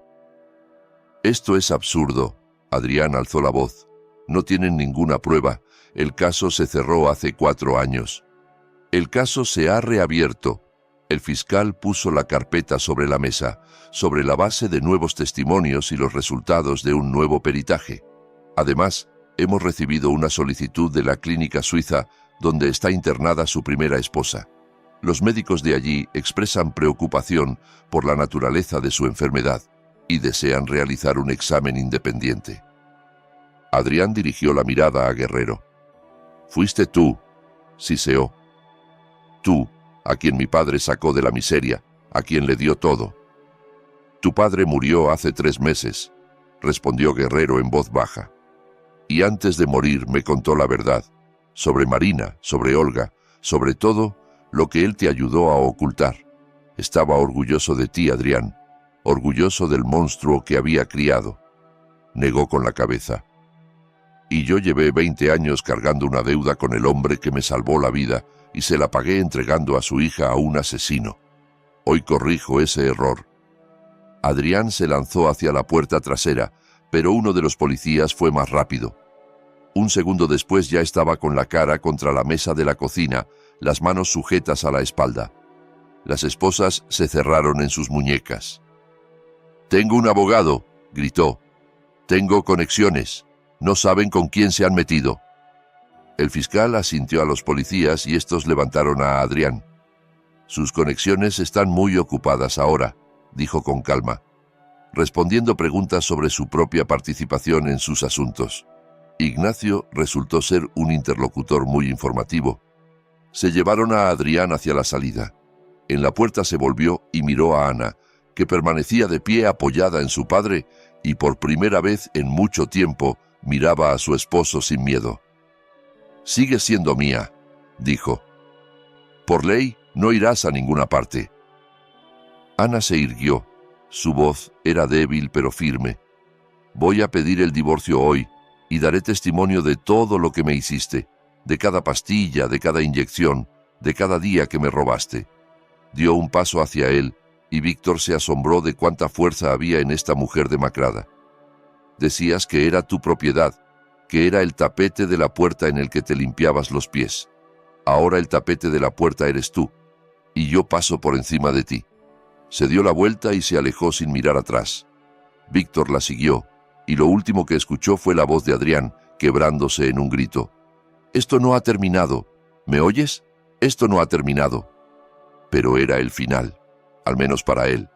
Esto es absurdo. Adrián alzó la voz. No tienen ninguna prueba. El caso se cerró hace 4 años. El caso se ha reabierto. El fiscal puso la carpeta sobre la mesa, sobre la base de nuevos testimonios y los resultados de un nuevo peritaje. Además, hemos recibido una solicitud de la clínica suiza donde está internada su primera esposa. Los médicos de allí expresan preocupación por la naturaleza de su enfermedad y desean realizar un examen independiente. Adrián dirigió la mirada a Guerrero. «Fuiste tú», siseó. «Tú, a quien mi padre sacó de la miseria, a quien le dio todo». «Tu padre murió hace 3 meses», respondió Guerrero en voz baja. «Y antes de morir me contó la verdad, sobre Marina, sobre Olga, sobre todo lo que él te ayudó a ocultar. Estaba orgulloso de ti, Adrián, orgulloso del monstruo que había criado». Negó con la cabeza. «Y yo llevé 20 años cargando una deuda con el hombre que me salvó la vida y se la pagué entregando a su hija a un asesino. Hoy corrijo ese error». Adrián se lanzó hacia la puerta trasera, pero uno de los policías fue más rápido. Un segundo después ya estaba con la cara contra la mesa de la cocina, las manos sujetas a la espalda. Las esposas se cerraron en sus muñecas. «Tengo un abogado», gritó. «Tengo conexiones. No saben con quién se han metido». El fiscal asintió a los policías y estos levantaron a Adrián. «Sus conexiones están muy ocupadas ahora», dijo con calma, respondiendo preguntas sobre su propia participación en sus asuntos. Ignacio resultó ser un interlocutor muy informativo. Se llevaron a Adrián hacia la salida. En la puerta se volvió y miró a Ana, que permanecía de pie apoyada en su padre y por primera vez en mucho tiempo miraba a su esposo sin miedo. «Sigue siendo mía», dijo. «Por ley no irás a ninguna parte». Ana se irguió. Su voz era débil pero firme. «Voy a pedir el divorcio hoy y daré testimonio de todo lo que me hiciste, de cada pastilla, de cada inyección, de cada día que me robaste». Dio un paso hacia él y Víctor se asombró de cuánta fuerza había en esta mujer demacrada. «Decías que era tu propiedad, que era el tapete de la puerta en el que te limpiabas los pies. Ahora el tapete de la puerta eres tú, y yo paso por encima de ti». Se dio la vuelta y se alejó sin mirar atrás. Víctor la siguió, y lo último que escuchó fue la voz de Adrián, quebrándose en un grito. «Esto no ha terminado. ¿Me oyes? Esto no ha terminado». Pero era el final, al menos para él.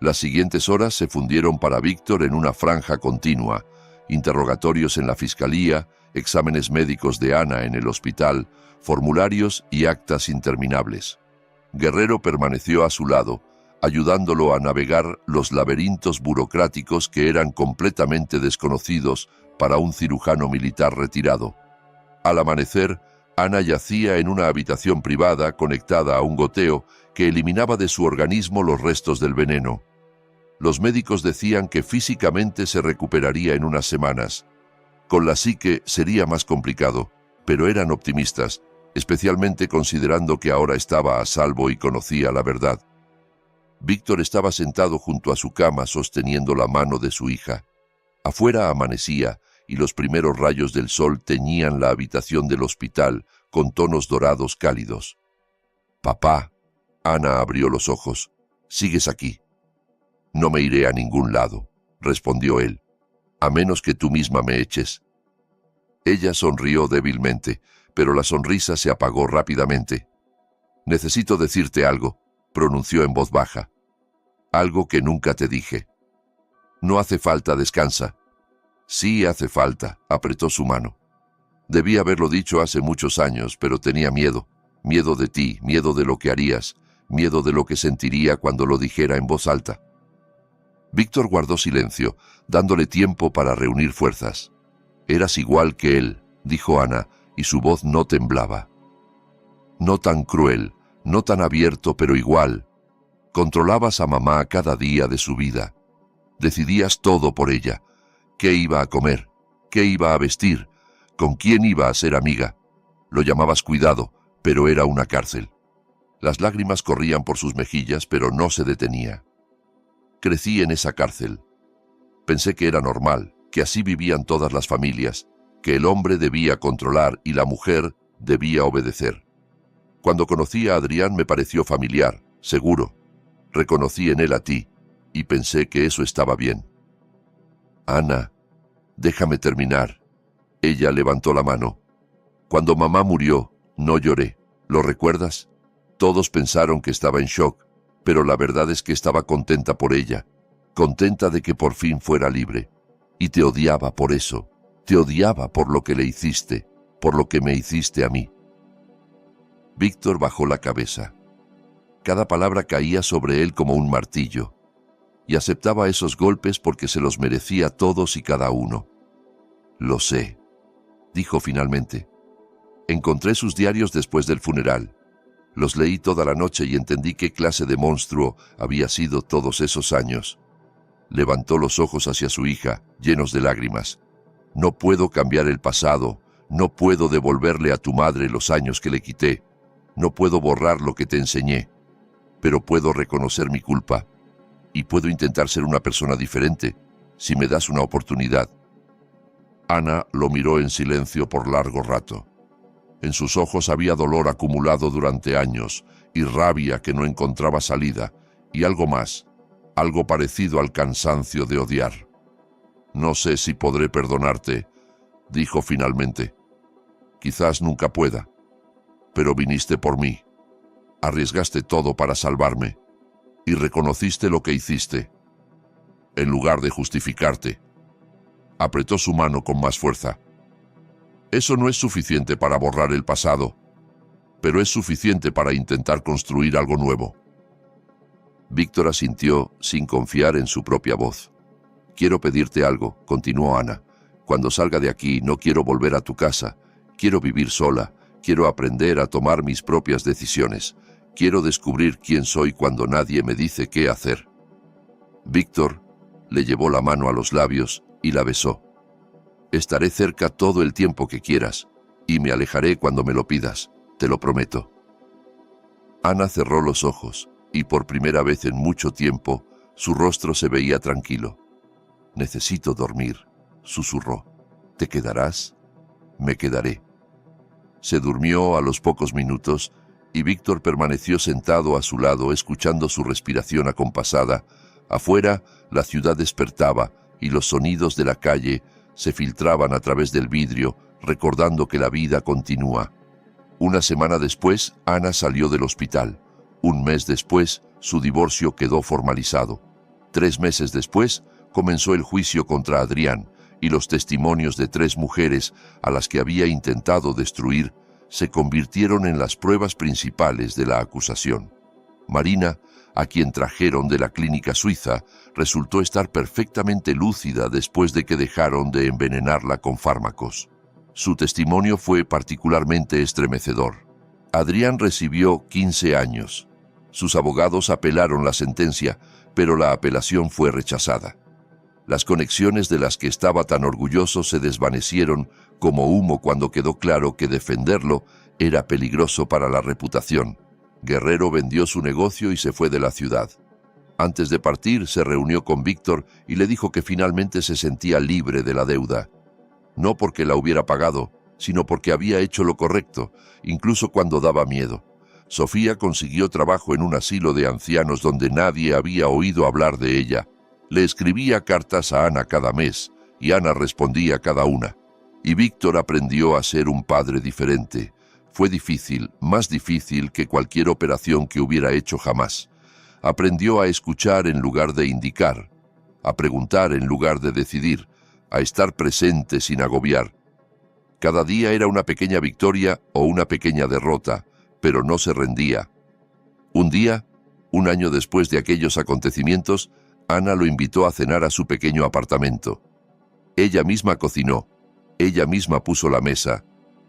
Las siguientes horas se fundieron para Víctor en una franja continua, interrogatorios en la fiscalía, exámenes médicos de Ana en el hospital, formularios y actas interminables. Guerrero permaneció a su lado, ayudándolo a navegar los laberintos burocráticos que eran completamente desconocidos para un cirujano militar retirado. Al amanecer, Ana yacía en una habitación privada conectada a un goteo que eliminaba de su organismo los restos del veneno. Los médicos decían que físicamente se recuperaría en unas semanas. Con la psique sería más complicado, pero eran optimistas, especialmente considerando que ahora estaba a salvo y conocía la verdad. Víctor estaba sentado junto a su cama sosteniendo la mano de su hija. Afuera amanecía y los primeros rayos del sol teñían la habitación del hospital con tonos dorados cálidos. «Papá», Ana abrió los ojos, «¿sigues aquí?» «No me iré a ningún lado», respondió él, «a menos que tú misma me eches». Ella sonrió débilmente, pero la sonrisa se apagó rápidamente. «Necesito decirte algo», pronunció en voz baja. «Algo que nunca te dije». «No hace falta, descansa». «Sí hace falta», apretó su mano. «Debí haberlo dicho hace muchos años, pero tenía miedo. Miedo de ti, miedo de lo que harías, miedo de lo que sentiría cuando lo dijera en voz alta». Víctor guardó silencio, dándole tiempo para reunir fuerzas. «Eras igual que él», dijo Ana, y su voz no temblaba. «No tan cruel, no tan abierto, pero igual. Controlabas a mamá cada día de su vida. Decidías todo por ella. ¿Qué iba a comer? ¿Qué iba a vestir? ¿Con quién iba a ser amiga? Lo llamabas cuidado, pero era una cárcel». Las lágrimas corrían por sus mejillas, pero no se detenía. «Crecí en esa cárcel. Pensé que era normal, que así vivían todas las familias, que el hombre debía controlar y la mujer debía obedecer. Cuando conocí a Adrián me pareció familiar, seguro. Reconocí en él a ti, y pensé que eso estaba bien». «Ana, déjame terminar». Ella levantó la mano. «Cuando mamá murió, no lloré. ¿Lo recuerdas? Todos pensaron que estaba en shock, pero la verdad es que estaba contenta por ella, contenta de que por fin fuera libre. Y te odiaba por eso, te odiaba por lo que le hiciste, por lo que me hiciste a mí». Víctor bajó la cabeza. Cada palabra caía sobre él como un martillo, y aceptaba esos golpes porque se los merecía todos y cada uno. «Lo sé», dijo finalmente. «Encontré sus diarios después del funeral. Los leí toda la noche y entendí qué clase de monstruo había sido todos esos años». Levantó los ojos hacia su hija, llenos de lágrimas. «No puedo cambiar el pasado, no puedo devolverle a tu madre los años que le quité, no puedo borrar lo que te enseñé, pero puedo reconocer mi culpa, y puedo intentar ser una persona diferente, si me das una oportunidad». Ana lo miró en silencio por largo rato. En sus ojos había dolor acumulado durante años, y rabia que no encontraba salida, y algo más, algo parecido al cansancio de odiar. «No sé si podré perdonarte», dijo finalmente. «Quizás nunca pueda, pero viniste por mí. Arriesgaste todo para salvarme, y reconociste lo que hiciste. En lugar de justificarte». Apretó su mano con más fuerza. «Eso no es suficiente para borrar el pasado, pero es suficiente para intentar construir algo nuevo». Víctor asintió sin confiar en su propia voz. «Quiero pedirte algo», continuó Ana. «Cuando salga de aquí no quiero volver a tu casa. Quiero vivir sola. Quiero aprender a tomar mis propias decisiones. Quiero descubrir quién soy cuando nadie me dice qué hacer». Víctor le llevó la mano a los labios y la besó. «Estaré cerca todo el tiempo que quieras, y me alejaré cuando me lo pidas, te lo prometo». Ana cerró los ojos, y por primera vez en mucho tiempo, su rostro se veía tranquilo. «Necesito dormir», susurró. «¿Te quedarás?» «Me quedaré». Se durmió a los pocos minutos, y Víctor permaneció sentado a su lado escuchando su respiración acompasada. Afuera, la ciudad despertaba, y los sonidos de la calle se filtraban a través del vidrio, recordando que la vida continúa. Una semana después, Ana salió del hospital. Un mes después, su divorcio quedó formalizado. 3 meses después, comenzó el juicio contra Adrián, y los testimonios de 3 mujeres a las que había intentado destruir se convirtieron en las pruebas principales de la acusación. Marina, a quien trajeron de la clínica suiza, resultó estar perfectamente lúcida después de que dejaron de envenenarla con fármacos. Su testimonio fue particularmente estremecedor. Adrián recibió 15 años. Sus abogados apelaron la sentencia, pero la apelación fue rechazada. Las conexiones de las que estaba tan orgulloso se desvanecieron como humo cuando quedó claro que defenderlo era peligroso para la reputación. Guerrero vendió su negocio y se fue de la ciudad. Antes de partir, se reunió con Víctor y le dijo que finalmente se sentía libre de la deuda. No porque la hubiera pagado, sino porque había hecho lo correcto, incluso cuando daba miedo. Sofía consiguió trabajo en un asilo de ancianos donde nadie había oído hablar de ella. Le escribía cartas a Ana cada mes, y Ana respondía cada una. Y Víctor aprendió a ser un padre diferente. Fue difícil, más difícil que cualquier operación que hubiera hecho jamás. Aprendió a escuchar en lugar de indicar, a preguntar en lugar de decidir, a estar presente sin agobiar. Cada día era una pequeña victoria o una pequeña derrota, pero no se rendía. Un día, un año después de aquellos acontecimientos, Ana lo invitó a cenar a su pequeño apartamento. Ella misma cocinó, ella misma puso la mesa,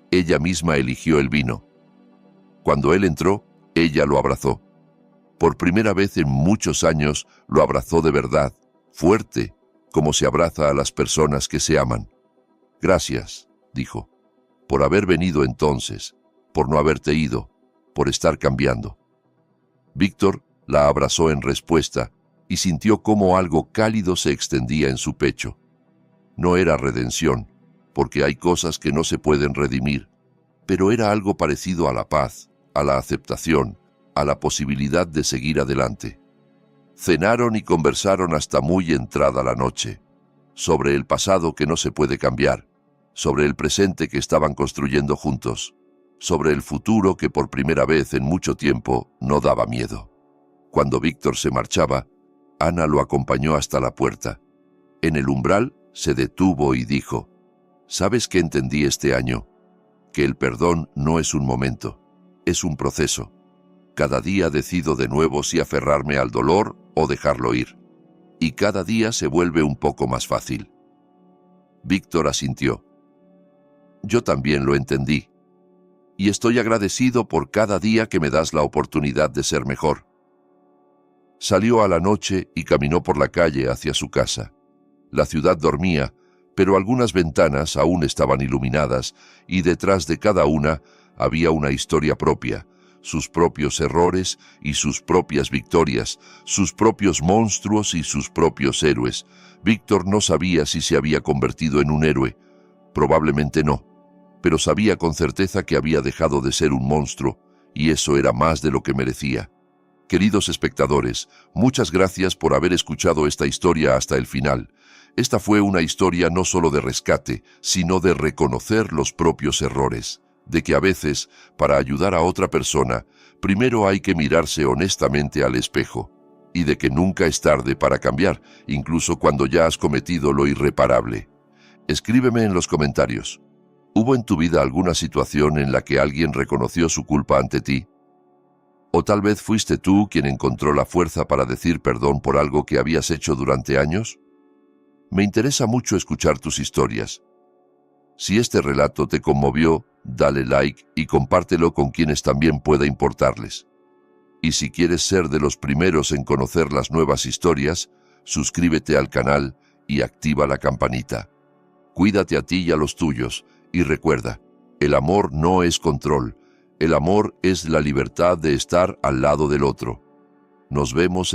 ella misma eligió el vino. Cuando él entró, ella lo abrazó. Por primera vez en muchos años lo abrazó de verdad, fuerte, como se abraza a las personas que se aman. Gracias, dijo, por haber venido entonces, por no haberte ido, por estar cambiando. Víctor la abrazó en respuesta y sintió cómo algo cálido se extendía en su pecho. No era redención, porque hay cosas que no se pueden redimir, pero era algo parecido a la paz, a la aceptación, a la posibilidad de seguir adelante. Cenaron y conversaron hasta muy entrada la noche, sobre el pasado que no se puede cambiar, sobre el presente que estaban construyendo juntos, sobre el futuro que por primera vez en mucho tiempo no daba miedo. Cuando Víctor se marchaba, Ana lo acompañó hasta la puerta. En el umbral se detuvo y dijo: ¿Sabes qué entendí este año? Que el perdón no es un momento, es un proceso. Cada día decido de nuevo si aferrarme al dolor o dejarlo ir. Y cada día se vuelve un poco más fácil. Víctor asintió. Yo también lo entendí. Y estoy agradecido por cada día que me das la oportunidad de ser mejor. Salió a la noche y caminó por la calle hacia su casa. La ciudad dormía, pero algunas ventanas aún estaban iluminadas y detrás de cada una había una historia propia, sus propios errores y sus propias victorias, sus propios monstruos y sus propios héroes. Víctor no sabía si se había convertido en un héroe. Probablemente no, pero sabía con certeza que había dejado de ser un monstruo, y eso era más de lo que merecía. Queridos espectadores, muchas gracias por haber escuchado esta historia hasta el final. Esta fue una historia no solo de rescate, sino de reconocer los propios errores, de que a veces, para ayudar a otra persona, primero hay que mirarse honestamente al espejo, y de que nunca es tarde para cambiar, incluso cuando ya has cometido lo irreparable. Escríbeme en los comentarios. ¿Hubo en tu vida alguna situación en la que alguien reconoció su culpa ante ti? ¿O tal vez fuiste tú quien encontró la fuerza para decir perdón por algo que habías hecho durante años? Me interesa mucho escuchar tus historias. Si este relato te conmovió, dale like y compártelo con quienes también pueda importarles. Y si quieres ser de los primeros en conocer las nuevas historias, suscríbete al canal y activa la campanita. Cuídate a ti y a los tuyos, y recuerda, el amor no es control. El amor es la libertad de estar al lado del otro. Nos vemos en